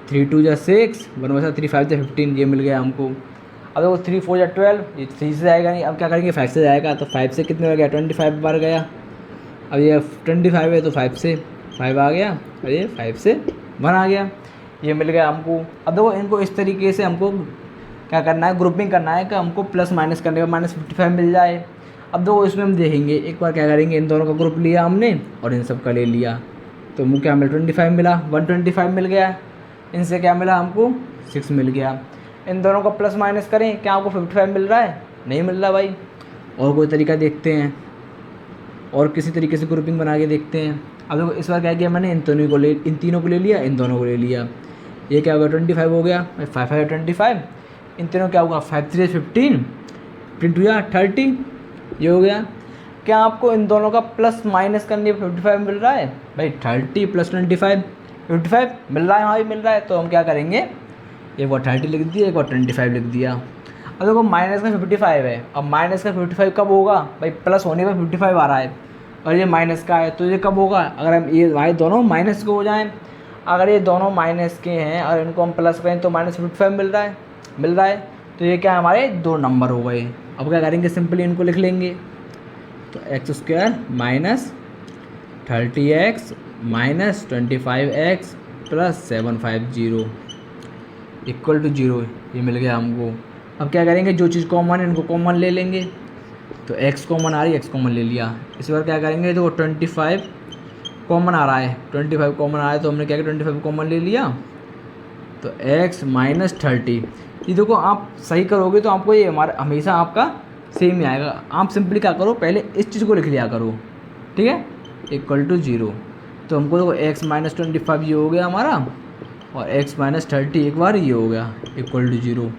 3 2 जा 6, 1 बचा 3 5 जा 15 ये मिल गया हमको। अब देखो 3 4 या 12, ये 3 से जाएगा नहीं। अब क्या करेंगे 5 से जाएगा, तो 5 से कितने बार गया 25 बार गया। अब ये 25 है तो 5 से 5 आ गया और ये 5 से 1 आ गया, ये मिल गया हमको। अब देखो इनको इस तरीके से हमको क्या करना है, ग्रुपिंग करना है कि हमको प्लस माइनस करने का माइनस 55 मिल जाए। अब देखो इसमें हम देखेंगे एक बार क्या करेंगे, इन दोनों का ग्रुप लिया हमने और इन सब का ले लिया तो हमको क्या मिला 25 मिला, 125 मिल गया। इनसे क्या मिला हमको 6 मिल गया। इन दोनों का प्लस माइनस करें, क्या आपको 55 मिल रहा है, नहीं मिल रहा भाई। और कोई तरीका देखते हैं और किसी तरीके से ग्रुपिंग बना के देखते हैं। अब देखो इस बार क्या किया मैंने, इन तीनों को ले लिया, इन दोनों को ले लिया। ये क्या होगा 25 हो गया, 5 5 25, इन तीनों क्या होगा 5 3 15 15 या 30 ये हो गया। क्या आपको इन दोनों का प्लस माइनस करने पर 55 मिल रहा है भाई। 30 प्लस 25 55 मिल रहा है, हाँ भी मिल रहा है। तो हम क्या करेंगे, एक बार 30 लिख दिया, एक बार 25 लिख दिया। अब देखो माइनस का 55 है, अब माइनस का 55 कब होगा भाई, प्लस होने पर 55 आ रहा है और ये माइनस का है तो ये कब होगा, अगर हम ये भाई दोनों माइनस के हो जाएं। अगर ये दोनों माइनस के हैं और इनको हम प्लस करें तो माइनस 55 मिल रहा है। तो ये क्या हमारे 2 नंबर हो गए। अब क्या करेंगे, सिंपली इनको लिख लेंगे। तो x square minus 30x minus 25x plus 750 equal to 0 ये मिल गया हमको। अब क्या करेंगे, जो चीज़ कॉमन है इनको कॉमन ले लेंगे। तो x कॉमन आ रही है, x कॉमन ले लिया। इस बार क्या करेंगे, तो 25 कॉमन आ रहा है, 25 कॉमन आ रहा है तो हमने क्या किया 25 कॉमन ले लिया। तो x माइनस 30, ये देखो आप सही करोगे तो आपको ये हमारा हमेशा आपका सेम ही आएगा। आप सिंपली क्या करो, पहले इस चीज़ को लिख लिया करो, ठीक है, इक्वल टू 0। तो हमको देखो x माइनस 25 ये हो गया हमारा और x माइनस 30 एक बार ये हो गया इक्वल टू 0।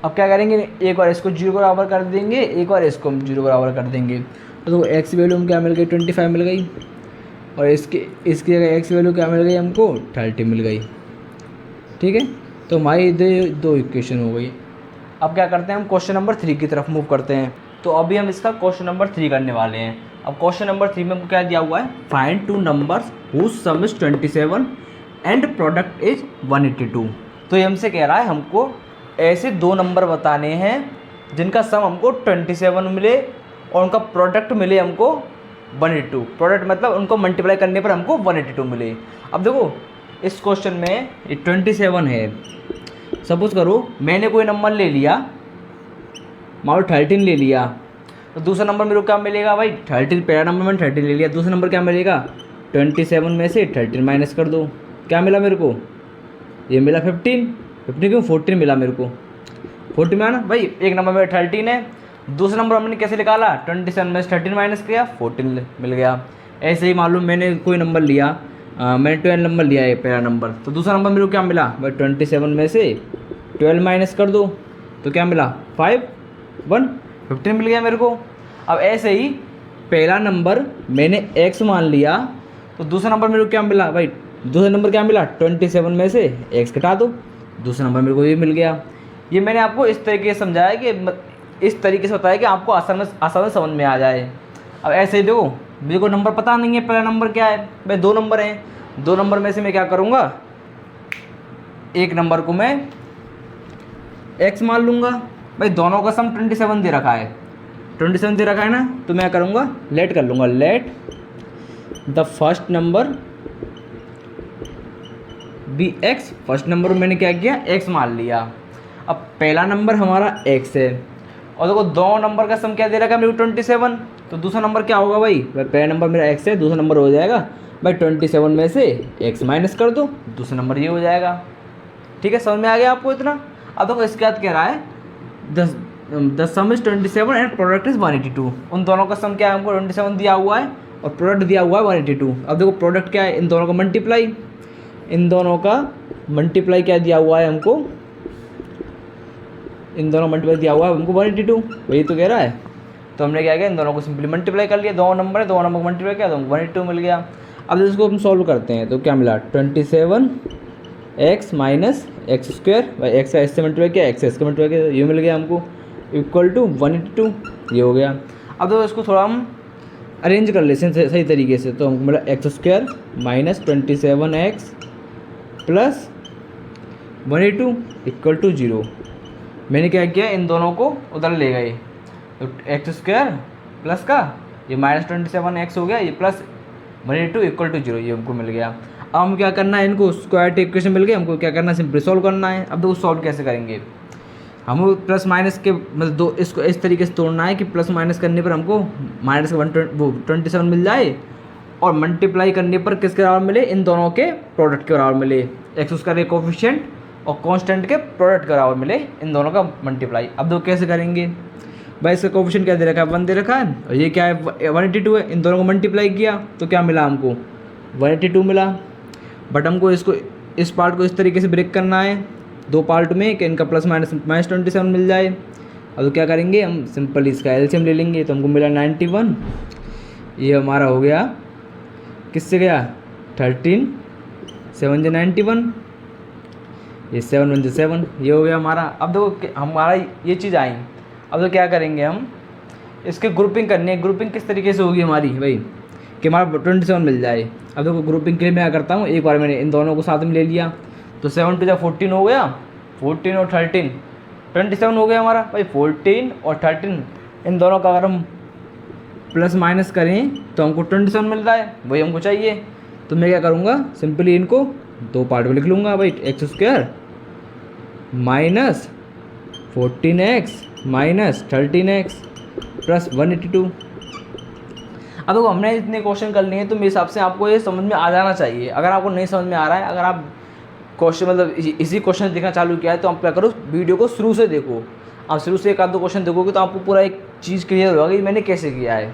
अब क्या करेंगे, एक बार इसको 0 बराबर कर देंगे, एक बार इसको हम 0 बराबर कर देंगे। तो देखो x वैल्यू हम क्या मिल गई 25 मिल गई और इसकी जगह x वैल्यू क्या मिल गई हमको 30 मिल गई, ठीक है। तो हमारी 2 इक्वेशन हो गई। अब क्या करते हैं, हम क्वेश्चन नंबर 3 की तरफ मूव करते हैं। तो अभी हम इसका क्वेश्चन नंबर 3 करने वाले हैं। अब क्वेश्चन नंबर 3 में हमको क्या दिया हुआ है, find 2 numbers whose sum is 27 and product is 182। तो ये हमसे कह रहा है हमको ऐसे 2 नंबर बताने हैं जिनका सम हमको 27 मिले और उनका प्रोडक्ट मिले हमको 182। प्रोडक्ट मतलब उनको मल्टीप्लाई करने पर हमको 182 मिले। अब देखो इस क्वेश्चन में ये 27 है। सपोज करो मैंने कोई नंबर ले लिया, मान लो 13 ले लिया, तो दूसरा नंबर मेरे को क्या मिलेगा भाई 13, पहला नंबर मैंने 13 ले लिया, दूसरा नंबर क्या मिलेगा 27 में से 13 माइनस कर दो, क्या मिला मेरे को, ये मिला 15, 15 क्यों 14 मिला मेरे को, 14 मिला ना भाई। एक नंबर मेरा 13 है, दूसरा नंबर हमने कैसे निकाला 27 में से 13 माइनस किया 14 मिल गया। ऐसे ही मालूम मैंने कोई नंबर लिया, मैंने 12 नंबर लिया है पहला नंबर, तो दूसरा नंबर मेरे को क्या मिला भाई 27 में से 12 माइनस कर दो तो क्या मिला 5 1 15 मिल गया मेरे को। अब ऐसे ही पहला नंबर मैंने x मान लिया, तो दूसरा नंबर मेरे को क्या मिला भाई, दूसरा नंबर क्या मिला 27 में से x घटा दो, दूसरा नंबर मेरे को ये मिल गया। ये मैंने आपको इस तरीके से समझाया कि इस तरीके से बताया कि आपको आसान में समझ में आ जाए। अब ऐसे ही देखो मेरे को नंबर पता नहीं है पहला नंबर क्या है भाई, दो नंबर हैं, दो नंबर में से मैं क्या करूँगा, एक नंबर को मैं x मान लूँगा भाई, दोनों का सम 27 दे रखा है, 27 दे रखा है ना, तो मैं करूँगा लेट कर लूँगा, let the first number be x, first number मैंने क्या किया x मान लिया। अब पहला नंबर हमारा x है और देखो दो नंबर का सम क्या दे रखा है मेरे को 27, तो दूसरा नंबर क्या होगा भाई पहला नंबर मेरा x है, दूसरा नंबर हो जाएगा भाई 27 में से x माइनस कर दो, दूसरा नंबर ये हो जाएगा। ठीक है, समझ में आ गया आपको इतना। अब देखो इसके बाद कह रहा है the some is 27 and product is 182, उन दोनों का सम क्या है हमको 27 दिया हुआ है और प्रोडक्ट दिया हुआ है 182। अब देखो प्रोडक्ट क्या है, इन दोनों का मल्टीप्लाई, इन दोनों का मल्टीप्लाई क्या दिया हुआ है हमको, इन दोनों मल्टीप्लाई दिया हुआ है हमको 182, वही तो कह रहा है। तो हमने क्या किया इन दोनों को सिंपली मल्टीप्लाई कर लिया, दो नंबर है, दो नंबर को मल्टीप्लाई किया तो हमको 182 मिल गया। अब इसको हम सॉल्व करते हैं तो क्या मिला 27x माइनस एक्स स्क्वायर भाई, एक्स का एस से मल्टीप्लाई किया, एक्स एस का मल्टीप्लाई किया, ये मिल गया हमको इक्वल टू 182, ये हो गया। अब तो इसको थोड़ा हम अरेंज कर लेते हैं सही तरीके से, तो हमको मिला x square minus 27x plus 182 equal to 0। मैंने क्या किया इन दोनों को उधर ले गए, तो एक्स स्क्वायर प्लस का ये माइनस 27x हो गया, ये प्लस 182 इक्वल टू 0, ये हमको मिल गया। अब हम क्या करना है, इनको स्क्वायर इक्वेशन मिल गई, हमको क्या करना है सिंपली सॉल्व करना है। अब देखो सॉल्व कैसे करेंगे, हम प्लस माइनस के मतलब दो इसको इस तरीके से तोड़ना है कि प्लस माइनस करने पर हमको माइनस का 27 मिल जाए और मल्टीप्लाई करने पर किसके बराबर मिले, इन दोनों के प्रोडक्ट के बराबर मिले, एक्स उसका कोफिशिएंट और कांस्टेंट के प्रोडक्ट के बराबर मिले, इन दोनों का मल्टीप्लाई। अब देखो कैसे करेंगे भाई, इसका कोफिशिएंट क्या दे रखा है 1 दे रखा है और ये क्या है 182 है, इन दोनों को मल्टीप्लाई किया तो क्या मिला हमको 182 मिला। बट हमको इसको इस पार्ट को इस तरीके से ब्रेक करना है दो पार्ट में कि इनका प्लस माइनस 27 मिल जाए। अब तो क्या करेंगे हम सिंपल इसका एलसीएम ले लेंगे, तो हमको मिला 91, ये हमारा हो गया किससे गया 13, 7 जो 91, ये 7 1 जो 7, ये हो गया हमारा। अब देखो हमारा ये चीज़ आई, अब तो क्या करेंगे हम इसके ग्रुपिंग करनी है। ग्रुपिंग किस तरीके से होगी हमारी भाई कि हमारा 27 मिल जाए। अब देखो ग्रुपिंग के लिए मैं क्या करता हूँ, एक बार मैंने इन दोनों को साथ में ले लिया तो 7 टू 14 हो गया, 14 और 13 27 हो गया हमारा भाई। 14 और 13 इन दोनों का अगर हम प्लस माइनस करें तो हमको 27 मिल रहा है, वही हमको चाहिए। तो मैं क्या करूँगा सिंपली इनको दो पार्ट में लिख लूँगा भाई, x square minus 14x minus 13x plus 182। अब देखो हमने इतने क्वेश्चन कर लिए हैं तो मेरे हिसाब से आपको ये समझ में आ जाना चाहिए। अगर आपको नहीं समझ में आ रहा है, अगर आप क्वेश्चन मतलब इसी क्वेश्चन देखना चालू किया है तो आप क्या करो वीडियो को शुरू से देखो। आप शुरू से एक आध दो क्वेश्चन देखोगे तो आपको पूरा एक चीज़ क्लियर होगा कि मैंने कैसे किया है।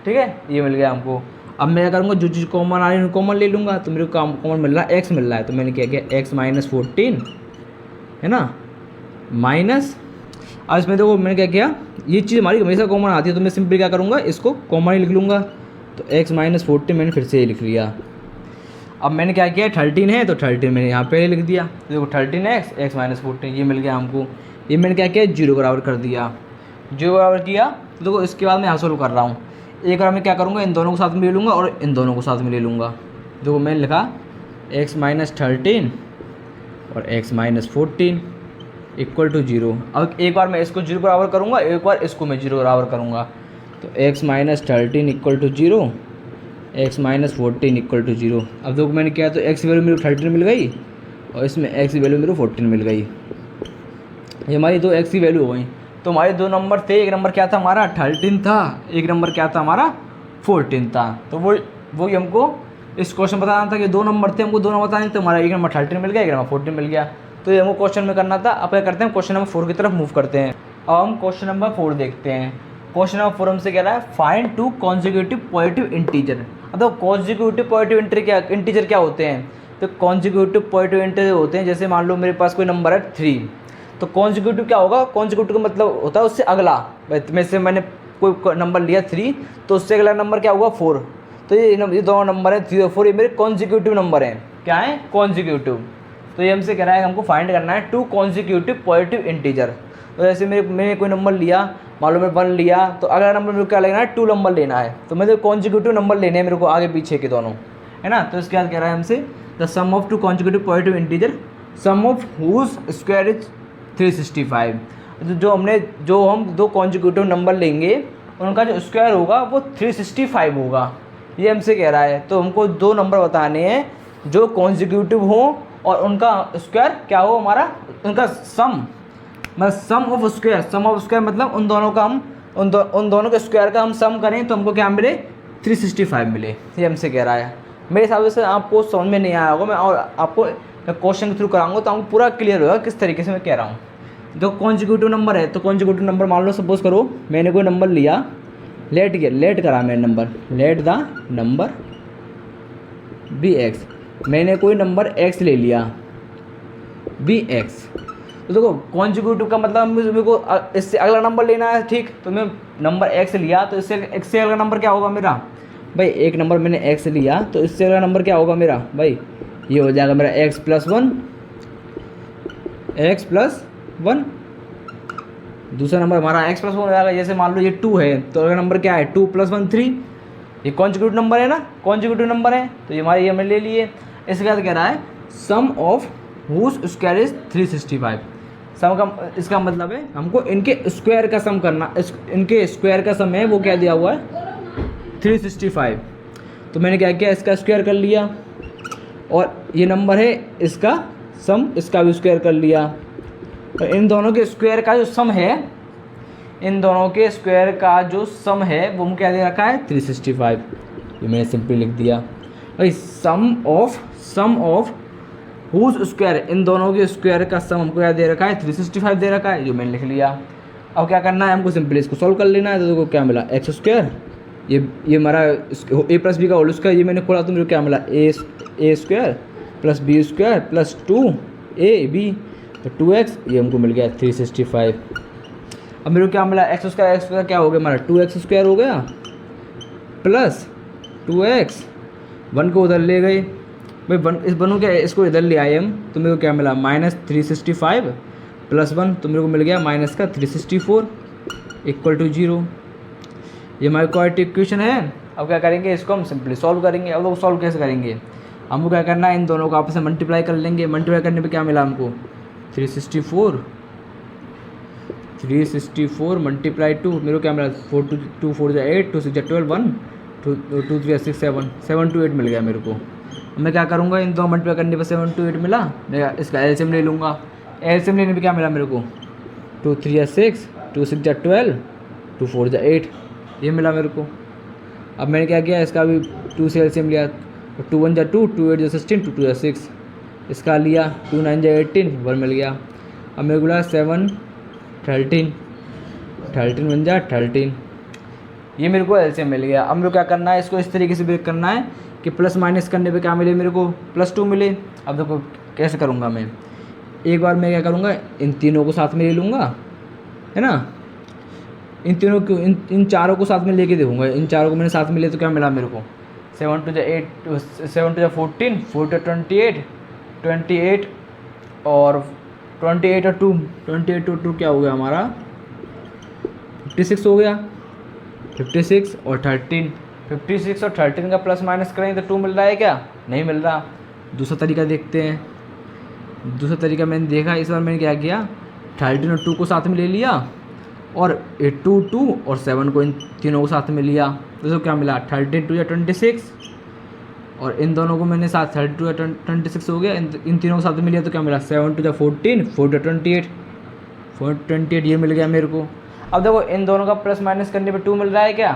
ठीक है, ये मिल गया हमको। अब मैं क्या करूँगा, जो चीज़ कॉमन आ रही है कॉमन ले लूँगा। तो मेरे को कॉमन मिल रहा है एक्स मिल रहा है, तो मैंने क्या किया एक्स माइनस 14 है ना माइनस। अब इसमें देखो मैंने क्या किया, ये चीज़ हमारी हमेशा कॉमन आती है तो मैं सिंपली क्या करूँगा इसको कॉमन ही लिख लूँगा। तो एक्स माइनस 14 मैंने फिर से ही लिख लिया। अब मैंने क्या किया 13 है तो 13 मैंने यहाँ पहले लिख दिया। तो देखो 13x एक्स माइनस 14 ये मिल गया हमको। ये मैंने क्या किया 0 बराबर कर दिया, 0 बराबर किया। तो देखो इसके बाद मैं यहाँ सोल्व कर रहा हूँ। एक बार मैं क्या करूँगा इन दोनों को साथ में ले लूँगा और इन दोनों को साथ में ले लूँगा। देखो मैंने लिखा एक्स माइनस 13 और एक्स माइनस 14 इक्वल टू 0। अब एक बार मैं इसको 0 बराबर करूँगा, एक बार इसको मैं 0 बराबर करूँगा। तो x minus 13 equal to 0, x minus 14 equal to 0। अब देखो मैंने किया तो एक्स वैल्यू मेरे को 13 मिल गई और इसमें एक्स की वैल्यू मेरे को 14 मिल गई। ये हमारी दो एक्स की वैल्यू हो गई। तो हमारे दो नंबर थे, एक नंबर क्या था हमारा 13 था, एक नंबर क्या था हमारा 14 था। तो वही हमको इस क्वेश्चन बताना था कि दो नंबर थे, हमको दो नंबर बताने, तो हमारा एक नंबर 13 मिल गया, एक नंबर 14 मिल गया। तो ये हमको क्वेश्चन में करना था। अब क्या करते हैं, क्वेश्चन नंबर 4 की तरफ मूव करते हैं। अब हम क्वेश्चन नंबर 4 देखते हैं। क्वेश्चन नंबर 4 हमसे कह रहा है find to consecutive positive integer. अब कॉन्जिक्यूटिव पॉजिटिव इंटीजर क्या होते हैं? तो कॉन्जिक्यूटिव पॉजिटिव इंटीजर होते हैं, जैसे मान लो मेरे पास कोई नंबर है 3, तो कॉन्जिक्यूटिव क्या होगा? कॉन्जिक्यूटिव का मतलब होता है उससे अगला। में से मैंने कोई नंबर लिया 3, तो उससे अगला नंबर क्या होगा 4। तो ये दोनों नंबर हैं 3 और 4, ये मेरे कॉन्जिक्यूटिव नंबर हैं। क्या है? कॉन्जिक्यूटिव। तो ये हमसे कह रहा है हमको फाइंड करना है टू कॉन्जिक्यूटिव पॉजिटिव इंटीजर। तो जैसे मैंने कोई नंबर लिया, मान लो मैं 1 लिया, तो अगला नंबर मेरे को क्या लेना है? 2 नंबर लेना है। तो मेरे कॉन्जिक्यूटिव नंबर लेने हैं मेरे को, आगे पीछे के दोनों, है ना। तो इसके बाद कह रहा है हमसे the sum of two consecutive positive integer sum of whose square is 365। तो हम दो कॉन्जिक्यूटिव नंबर लेंगे, उनका जो स्क्वायर होगा वो 365 होगा, ये हमसे कह रहा है। तो हमको दो नंबर बताने हैं जो कॉन्जिक्यूटिव हो और उनका स्क्वायर क्या हो हमारा, उनका सम, मतलब सम ऑफ स्क्वायर मतलब उन दोनों का हम उन दोनों के स्क्वायर का हम सम करें तो हमको क्या मिले? 365 मिले, ये हमसे कह रहा है। मेरे हिसाब से आपको समझ में नहीं आया होगा, मैं और आपको क्वेश्चन के थ्रू कराऊंगा तो हमको पूरा क्लियर होगा किस तरीके से मैं कह रहा हूँ। जो कॉन्जिक्यूटिव नंबर है, तो कॉन्जिक्यूटिव नंबर मान लो सपोज करो मैंने कोई नंबर लिया, लेट करा मैंने number, let the number be x, मैंने कोई नंबर x ले लिया बी एक्स। तो देखो कॉन्जिक्यूटिव का मतलब मेरे को इससे अगला नंबर लेना है, ठीक। तो मैं नंबर x लिया, तो इससे अगला नंबर क्या होगा मेरा? भाई एक नंबर मैंने x लिया, तो इससे अगला नंबर क्या होगा मेरा? भाई ये हो जाएगा मेरा x + 1, दूसरा नंबर हमारा x + 1 हो जाएगा। जैसे मान लो ये 2 है, तो अगला नंबर क्या है? 2 + 1 3। ये कॉन्जिक्यूटिव नंबर है ना, कॉन्जिक्यूटिव नंबर है, तो ये हमारे हमने ले लिए। इसके बाद कह रहा है सम ऑफ हुज स्क्वायर इज 365। सम का इसका मतलब है हमको इनके स्क्वायर का सम करना, इनके स्क्वायर का सम है वो क्या दिया हुआ है? 365। तो मैंने क्या किया, इसका स्क्वायर कर लिया, और ये नंबर है इसका सम, इसका भी स्क्वायर कर लिया। तो इन दोनों के स्क्वायर का जो सम है, इन दोनों के स्क्वायर का जो सम है वो क्या दे रखा है? 365। ये मैंने सिंपली लिख दिया। भाई सम ऑफ हुज स्क्वायर, इन दोनों के स्क्वायर का सम हमको क्या दे रखा है? 365 दे रखा है, जो मैंने लिख लिया। अब क्या करना है हमको? सिंपली इसको सॉल्व कर लेना है। तो देखो क्या मिला? एक्स स्क्वायर, ये हमारा a + b का होल स्क्वायर, ये मैंने खोला तो मेरे को क्या मिला? a square + b square + 2ab, तो 2x, ये हमको मिल गया 365। अब मेरे को क्या मिला? एक्स स्क्वायर क्या हो गया हमारा? 2x स्क्वायर हो गया प्लस 2x, 1 को उधर ले गए भाई, 1 इस बनू क्या, इसको इधर ले आए हम, तो मेरे को क्या मिला? -365 + 1, तो मेरे को मिल गया -364 = 0। ये हमारी क्वाड्रेटिक इक्वेशन है। अब क्या करेंगे? इसको हम सिंपली सॉल्व करेंगे। अब लोग सॉल्व कैसे करेंगे? हमको क्या करना है? इन दोनों को आपस में मल्टीप्लाई कर लेंगे। मल्टीप्लाई करने पे क्या मिला हमको? 364 × 2, मेरे को क्या मिला? 2 4 = 8, 2 6 = 12, 1 2 3 6 7 to 8 मिल गया मेरे को। अब मैं क्या करूँगा? इन दो मल्टीप्लाई करने पर 7 to 8 मिला, मैं इसका एलसीएम ले लूँगा। एलसीएम लेने पे क्या मिला मेरे को? 2 3 = 6, 2 6 = 12, 2 4 = 8, ये मिला मेरे को। अब मैंने क्या किया? इसका भी 2 से एलसीएम लिया, 2 1 = 2, 2 8 = 16, 2 2 = 6, इसका लिया, 2 9 = 18, 1 मिल गया। अब मेरे को बोला 7 13 1 = 13, ये मेरे को एलसीएम मिल गया। अब मेरे को क्या करना है? इसको इस तरीके से ब्रेक करना है कि प्लस माइनस करने पे क्या मिले मेरे को? +2 मिले। अब देखो कैसे करूँगा मैं? एक बार मैं क्या करूँगा? इन तीनों को साथ में ले लूँगा, है ना, इन तीनों को इन चारों को साथ में लेके देखूँगा। इन चारों को मैंने साथ में ले तो क्या मिला मेरे को? 7 2 = 8, 7 2 = 14, 4 2 = 28 और 28 और 2 क्या हो गया हमारा? 56 हो गया। 56 और 13, 56 और 13 का प्लस माइनस करेंगे तो 2 मिल रहा है क्या? नहीं मिल रहा। दूसरा तरीका देखते हैं। दूसरा तरीका मैंने देखा, इस बार मैंने क्या किया? 13 और 2 को साथ में ले लिया, और 2 और 7 को इन तीनों को साथ में लिया, तो क्या मिला? 13 2 = 26, और इन दोनों को मैंने साथ 32 = 26 हो गया। इन तीनों को साथ में लिया तो क्या मिला? 7 2 = 14, 4 2 = 28, 28 ये मिल गया मेरे को। अब देखो इन दोनों का प्लस माइनस करने पे 2 मिल रहा है क्या,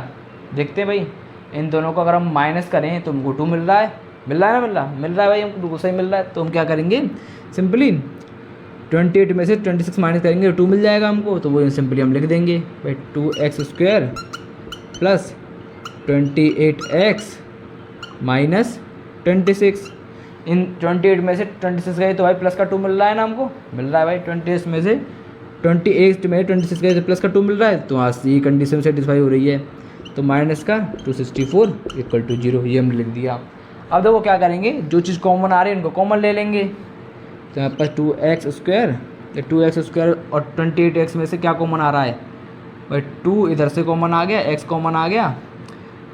देखते हैं भाई। इन दोनों को अगर हम माइनस करें तो हमको 2 मिल रहा है, मिल रहा है ना, मिल रहा है भाई, हमको बिल्कुल सही मिल रहा है। तो हम क्या करेंगे, सिंपली 28 में से 26 माइनस करेंगे, 2 मिल जाएगा हमको। तो वो सिंपली हम लिख देंगे भाई 2x² प्लस 28x माइनस 26। इन 28 में से 26 गए तो भाई प्लस का 2 मिल रहा है ना हमको, मिल रहा है भाई। 28 में से 26 गए तो प्लस का 2 मिल रहा है, तो आज ये कंडीशन सेटिस्फाई हो रही है। तो माइनस का 264 इक्वल टू 0, ये हमने लिख दिया। अब देखो क्या करेंगे, जो चीज़ कॉमन आ रही है उनको कॉमन ले लेंगे। तो यहाँ पर 2x² और 28x में से क्या कॉमन आ रहा है भाई, 2 इधर से कॉमन आ गया, x कॉमन आ गया,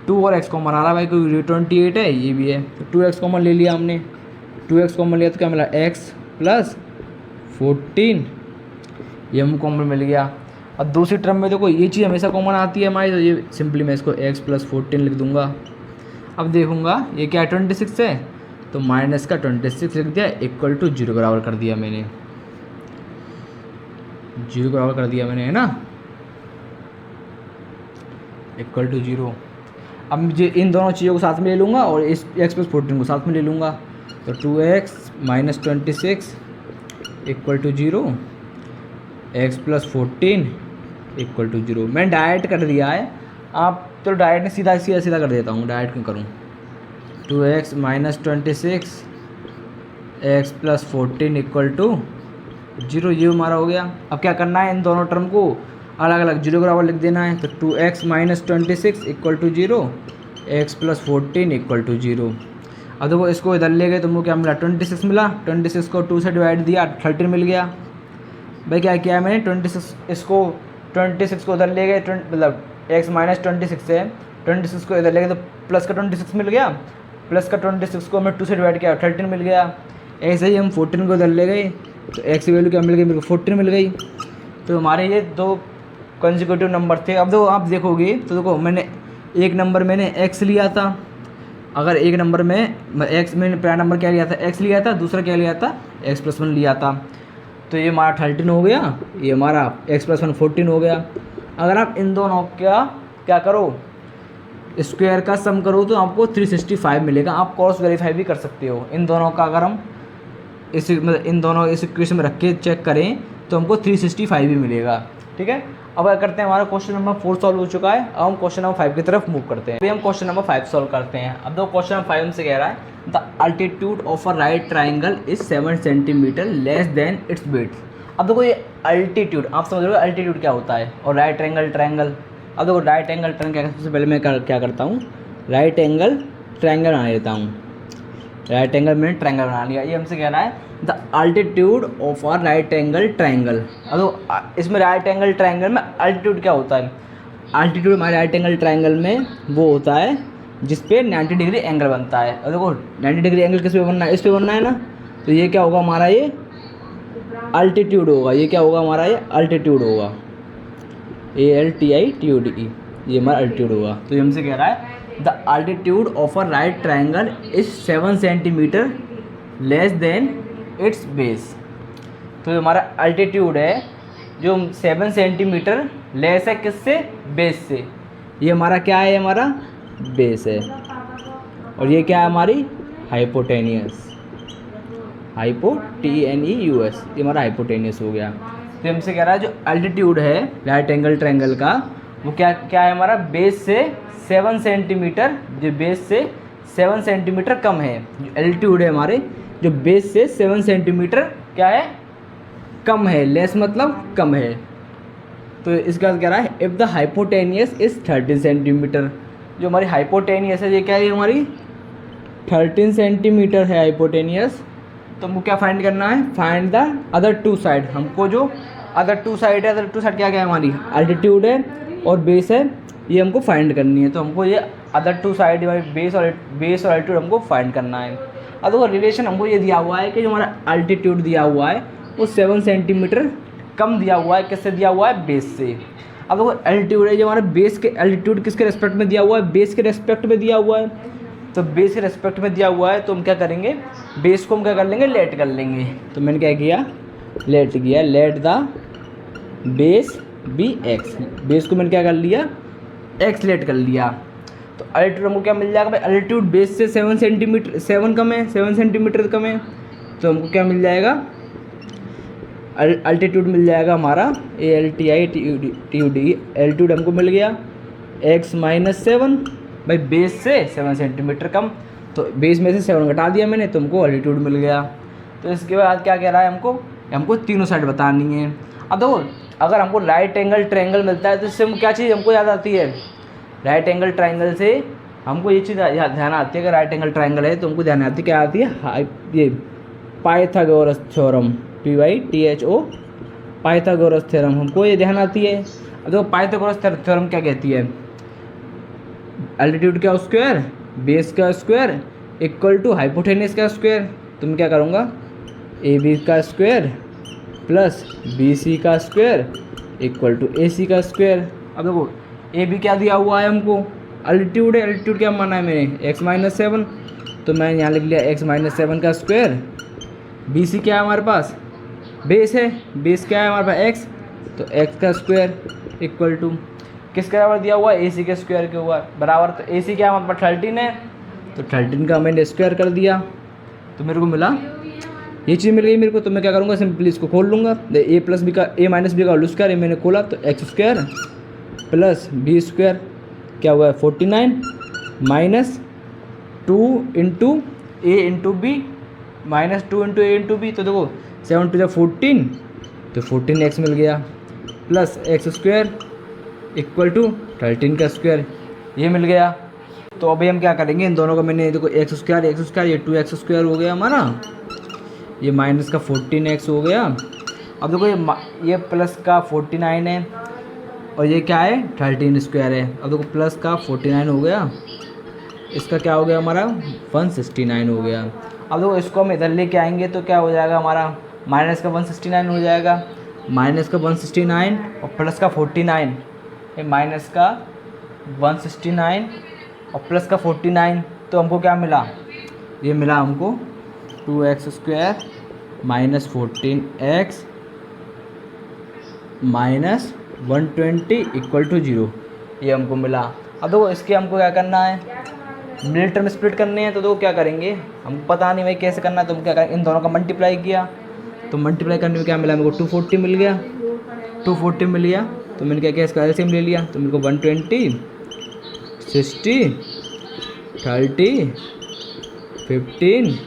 2 और x कॉमन आ रहा है भाई, क्योंकि 28 है ये भी है। तो 2x कॉमन ले लिया हमने, 2x कॉमन लिया तो क्या मिला, x प्लस 14, ये हमको कॉमन मिल गया। अब दूसरी टर्म में देखो ये चीज़ हमेशा कॉमन आती है हमारी, तो ये सिंपली मैं इसको x प्लस 14 लिख दूंगा। अब देखूंगा ये क्या 26 है, तो माइनस का 26 लिख दिया, इक्वल टू 0 बराबर कर दिया मैंने, 0 बराबर कर दिया मैंने, है ना, इक्वल टू 0। अब मुझे इन दोनों चीज़ों को साथ में ले लूँगा और इस x प्लस 14 को साथ में ले लूँगा। तो 2x minus 26 equal to 0, x plus 14 equal to 0। मैंने डायरेक्ट कर दिया है, आप तो डायरेक्ट नहीं, सीधा सीधा सीधा कर देता हूँ, डायरेक्ट क्यों करूँ। 2x minus 26 x plus 14 equal to 0, ये हमारा हो गया। अब क्या करना है, इन दोनों टर्म को अलग अलग 0 बराबर लिख देना है। तो 2x minus 26 equal to 0, x plus 14 equal to 0। अब देखो इसको इधर ले गए तो मुझे क्या मिला, 26 मिला, 26 को 2 से डिवाइड दिया, 13 मिल गया भाई। क्या किया मैंने, 26 को इधर ले गए, मतलब x माइनस 26 से 26 को इधर ले गए तो प्लस का 26 मिल गया, प्लस का 26 को मैं 2 से डिवाइड किया, 13 मिल गया। ऐसे ही हम 14 को इधर ले गए तो x की वैल्यू क्या मिल गई, मेरे को 14 मिल गई। तो हमारे ये 2 कंसेक्यूटिव नंबर थे। अब देखो आप देखोगे तो देखो मैंने एक नंबर मैंने x लिया था, अगर एक नंबर में x, मैंने पहला नंबर क्या लिया था, x लिया था, दूसरा क्या लिया था, x प्लस 1 लिया था। तो ये हमारा 13 हो गया, ये हमारा x प्लस 1 14 हो गया। अगर आप इन दोनों का क्या करो, स्क्वायर का सम करो तो आपको 365 मिलेगा। आप क्रॉस वेरीफाई भी कर सकते हो इन दोनों का, अगर हम इन दोनों इस इक्वेशन में रख के चेक करें तो हमको 365 भी मिलेगा। ठीक है, अब क्या करते हैं, हमारा क्वेश्चन नंबर 4 सॉल्व हो चुका है। अब हम क्वेश्चन नंबर 5 की तरफ मूव करते हैं। अभी हम क्वेश्चन नंबर 5 सॉल्व करते हैं। अब दो क्वेश्चन नंबर 5 से कह रहा है the altitude of a right triangle is 7 centimetre less than it's width. अब देखो ये अल्टीट्यूड, आप समझ रहे हो अल्टीट्यूड क्या होता है, और राइट एंगल ट्राइंगल। अब देखो राइट एंगल ट्राइंगल क्या, सबसे पहले मैं क्या करता हूँ, राइट एंगल ट्राइंगल बना लेता हूँ। राइट एंगल मैंने ट्राइंगल बना लिया। ये हमसे कह रहा है the altitude of a right angle triangle. अब इसमें राइट एंगल ट्राइंगल में अल्टीट्यूड क्या होता है, अल्टीट्यूड हमारे राइट एंगल ट्राइंगल में वो होता है जिस पे 90 डिग्री एंगल बनता है। और देखो 90 डिग्री एंगल किस पे बनना है, इस पे बनना है ना, तो ये क्या होगा हमारा, ये अल्टीट्यूड होगा। ये क्या होगा हमारा, ये अल्टीट्यूड होगा, ALTITUDE, ये हमारा अल्टीट्यूड होगा। तो ये हमसे कह रहा है the altitude of a right triangle is 7 centimetre less than it's base. तो हमारा अल्टीट्यूड है जो 7 सेंटीमीटर लेस है किससे, बेस से। ये हमारा क्या है, हमारा बेस है, और ये क्या है हमारी हाइपोटेनियस, TNEUS, ये हमारा हाइपोटेनियस हो गया। तो हमसे कह रहा है जो अल्टीट्यूड है राइट एंगल ट्राइंगल का वो क्या है हमारा, बेस से 7 सेंटीमीटर, जो बेस से 7 सेंटीमीटर कम है। जो एल्टीट्यूड है हमारे, जो बेस से 7 सेंटीमीटर क्या है, कम है। लेस मतलब कम है। तो इसका कह रहा है if the hypotenuse is 13 centimetre. जो हमारी हाइपोटेनियस है ये क्या है हमारी 13 सेंटीमीटर है हाइपोटेनियस। तो हमको क्या फाइंड करना है, find the other two side. हमको जो अदर टू साइड है, अदर टू साइड क्या है हमारी, अल्टीट्यूड है और बेस है, ये हमको फाइंड करनी है। तो हमको ये अदर टू साइड बेस और अल्टीट्यूड हमको फाइंड करना है। अब देखो रिलेशन हमको ये दिया हुआ है कि जो हमारा अल्टीट्यूड दिया हुआ है वो 7 सेंटीमीटर कम दिया हुआ है, किससे दिया हुआ है, बेस से। अब देखो एल्टीट्यूड है जो हमारा बेस के, एल्टीट्यूड किसके रेस्पेक्ट में दिया हुआ है, बेस के रेस्पेक्ट में दिया हुआ है। तो बेस के रेस्पेक्ट में दिया हुआ है तो हम क्या करेंगे, बेस को हम क्या कर लेंगे, लेट कर लेंगे। तो मैंने क्या किया, लेट किया, let the base B X, base को मैंने क्या कर लिया, एक्स लेट कर लिया। तो अल्टीट्यूड हमको क्या मिल जाएगा भाई, अल्टीट्यूड बेस से 7 सेंटीमीटर 7 कम है, 7 सेंटीमीटर कम है, तो हमको क्या मिल जाएगा, अल्टीट्यूड मिल जाएगा हमारा ALTITUD, एल्टीट्यूड हमको मिल गया x-7 भाई, बेस से 7 सेंटीमीटर कम, तो बेस में से 7 घटा दिया मैंने, तो हमको अल्टीट्यूड मिल गया। तो इसके बाद क्या कह रहा है हमको तीनों साइड बतानी है। अब देखो अगर हमको राइट एंगल ट्रायंगल मिलता है तो इससे क्या चीज़ हमको याद आती है, राइट एंगल ट्रायंगल से हमको ये चीज़ ध्यान आती है कि राइट एंगल ट्रायंगल है तो हमको ध्यान आती है, क्या आती है, ये Pythagoras theorem, PYTHO, Pythagoras theorem, हमको ये ध्यान आती है। अब देखो पाइथागोरस थ्योरम क्या कहती है, एल्टीट्यूड का स्क्वायर बेस का स्क्वायर इक्वल टू हाइपोटेनस का स्क्वायर, तो मैं क्या करूँगा, AB का स्क्वायर प्लस BC का स्क्वायर इक्वल टू AC का स्क्वायर। अब देखो AB क्या दिया हुआ है हमको, अल्टीट्यूड है, अल्टीट्यूड क्या माना है मैंने, x-7, तो मैंने यहाँ लिख लिया x-7 का स्क्वायर। BC क्या है हमारे पास, बेस है, बेस क्या है हमारे पास x, तो x का स्क्वायर इक्वल टू किसके बराबर दिया हुआ है, AC के स्क्वायर के हुआ बराबर, तो AC क्या हमारे पास 13 है, तो 13 का मैंने स्क्वायर कर दिया, तो मेरे को मिला ये चीज़ मिल गई मेरे को। तो मैं क्या करूँगा, सिंपली इसको खोल लूँगा, A+B का A-B का होल स्क्वायर, मैंने खोला तो x square plus B square क्या हुआ है 49 minus 2 into A into B minus 2 into A into B, तो देखो 7 टू 14, तो 14x मिल गया plus x square equal to 13 का स्क्वायर, ये मिल गया। तो अभी हम क्या करेंगे, इन दोनों का मैंने देखो x स्क्वायर ये 2x स्क्वायर हो गया हमारा, ये माइनस का 14x हो गया। अब देखो ये प्लस का 49 है और ये क्या है 13 स्क्वायर है। अब देखो प्लस का 49 हो गया, इसका क्या हो गया हमारा 169 हो गया। अब देखो इसको हम इधर लेके आएंगे तो क्या हो जाएगा हमारा, माइनस का 169 हो जाएगा, माइनस का 169 और प्लस का 49, ये माइनस का 169 और प्लस का 49, तो हमको क्या मिला, ये मिला हमको 2x square minus 14x minus 120 equal to 0, ये हमको मिला। अब देखो इसके हमको क्या करना है, मिडिल टर्म स्प्लिट करने हैं, तो देखो क्या करेंगे, हमको पता नहीं भाई कैसे करना है, तो हम क्या करेंगे, इन दोनों का मल्टीप्लाई किया, तो मल्टीप्लाई करने में क्या मिला मेरे को 240 मिल गया, 240 मिल गया, तो मैंने क्या किया इसका एलसीएम ले लिया, तो मेरे को 120 60 30 15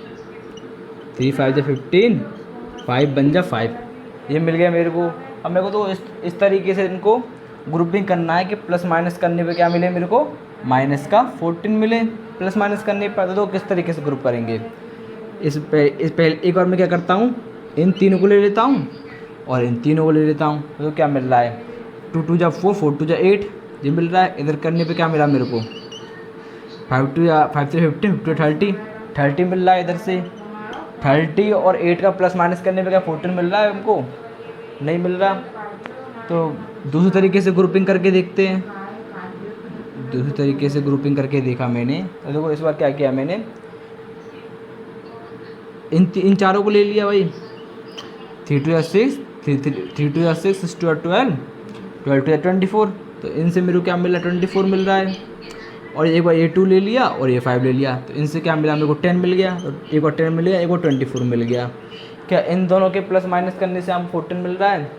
3 5 जा 15 5 बन जा 5, ये मिल गया मेरे को। अब मेरे को तो इस तरीके से इनको ग्रुपिंग करना है कि प्लस माइनस करने पे क्या मिले मेरे को, माइनस का 14 मिले, प्लस माइनस करने पर तो किस तरीके से ग्रुप करेंगे, इस पहले एक बार मैं क्या करता हूँ, इन तीनों को ले लेता हूँ और इन तीनों को ले लेता हूँ, तो क्या मिल रहा है 2 2 जा 4 4 2 जा 8, ये मिल रहा है। इधर करने पे क्या मिला मेरे को 5 2 या 5 3 15 15 30 मिल रहा है, इधर से 30 और 8 का प्लस माइनस करने पे क्या 14 मिल रहा है हमको, नहीं मिल रहा। तो दूसरे तरीके से ग्रुपिंग करके देखते हैं, दूसरे तरीके से ग्रुपिंग करके देखा मैंने, तो देखो इस बार क्या किया मैंने, इन चारों को ले लिया भाई, 3 2 या 6 3 2 या 6 6 2 या 12 12 2 या 24, तो इनसे मेरे को क्या मिला 24 मिल रहा है, और एक बार ये 2 ले लिया और ये 5 ले लिया, तो इनसे क्या मिला मेरे को 10 मिल गया, तो एक बार 10 मिल गया, एक बार 24 मिल गया। क्या इन दोनों के प्लस माइनस करने से हम 14 मिल रहा है,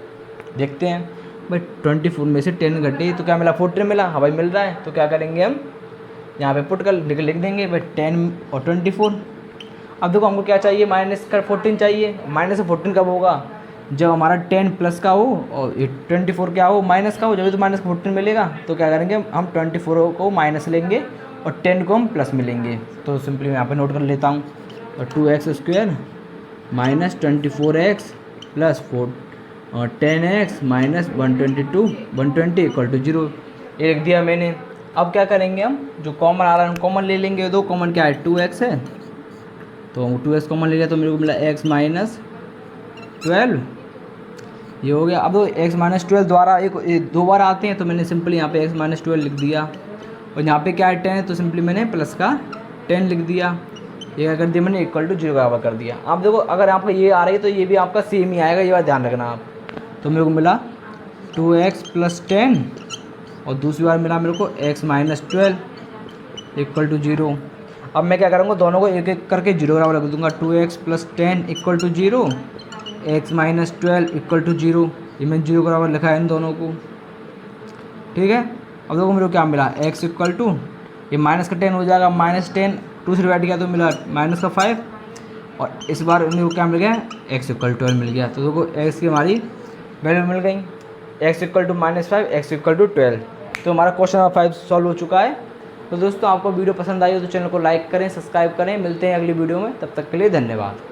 देखते हैं भाई 24 में से 10 घटे तो क्या मिला 14 मिला, हाँ भाई मिल रहा है। तो क्या करेंगे हम यहाँ पे पुट कर लिख देंगे भाई 10 और 24। अब देखो हमको क्या चाहिए, माइनस का 14 चाहिए, माइनस का 14 कब होगा, जब हमारा 10 प्लस का हो और 24 क्या हो माइनस का हो, जब तो माइनस 14 मिलेगा। तो क्या करेंगे हम 24 को माइनस लेंगे और 10 को हम प्लस मिलेंगे। तो सिंपली मैं यहाँ पे नोट कर लेता हूँ, और 2x square minus 24x plus 4 और 10x माइनस 120 इक्वल टू 0, ये लिख दिया मैंने। अब क्या करेंगे हम, जो कॉमन आ रहा है कॉमन ले लेंगे, दो कॉमन क्या है 2x है, तो 2x कॉमन ले लिया तो मेरे को मिला x माइनस 12, ये हो गया। अब x माइनस 12 द्वारा एक दो बार आते हैं, तो मैंने सिंपली यहाँ पे x माइनस 12 लिख दिया, और यहाँ पे क्या है 10 है, तो सिंपली मैंने प्लस का 10 लिख दिया, ये क्या कर दिया मैंने इक्वल टू 0 बराबर कर दिया। आप देखो अगर आपका ये आ रही है तो ये भी आपका सेम ही आएगा, ये बात ध्यान रखना आप। तो मेरे को मिला 2x + 10 और दूसरी बार मिला मेरे को x - 12 इक्वल टू 0। अब मैं क्या करूँगा, दोनों को एक एक करके 0 बराबर रख दूँगा। 2x + 10 equal to 0, x - 12 equal to 0। ये मैंने 0 बराबर लिखा है इन दोनों को, ठीक है। अब देखो मेरे को क्या मिला, x इक्वल टू, ये माइनस का 10 हो जाएगा, -10 2 से डिवाइड किया तो मिला -5 और इस बार मेरे को क्या मिल गया, x इक्वल 12 मिल गया। तो देखो x की हमारी वैल्यू मिल गई, x equal to -5, x equal to 12। तो हमारा क्वेश्चन नंबर 5 सॉल्व हो चुका है। तो दोस्तों आपको वीडियो पसंद आई हो तो चैनल को लाइक करें, सब्सक्राइब करें। मिलते हैं अगली वीडियो में, तब तक के लिए धन्यवाद।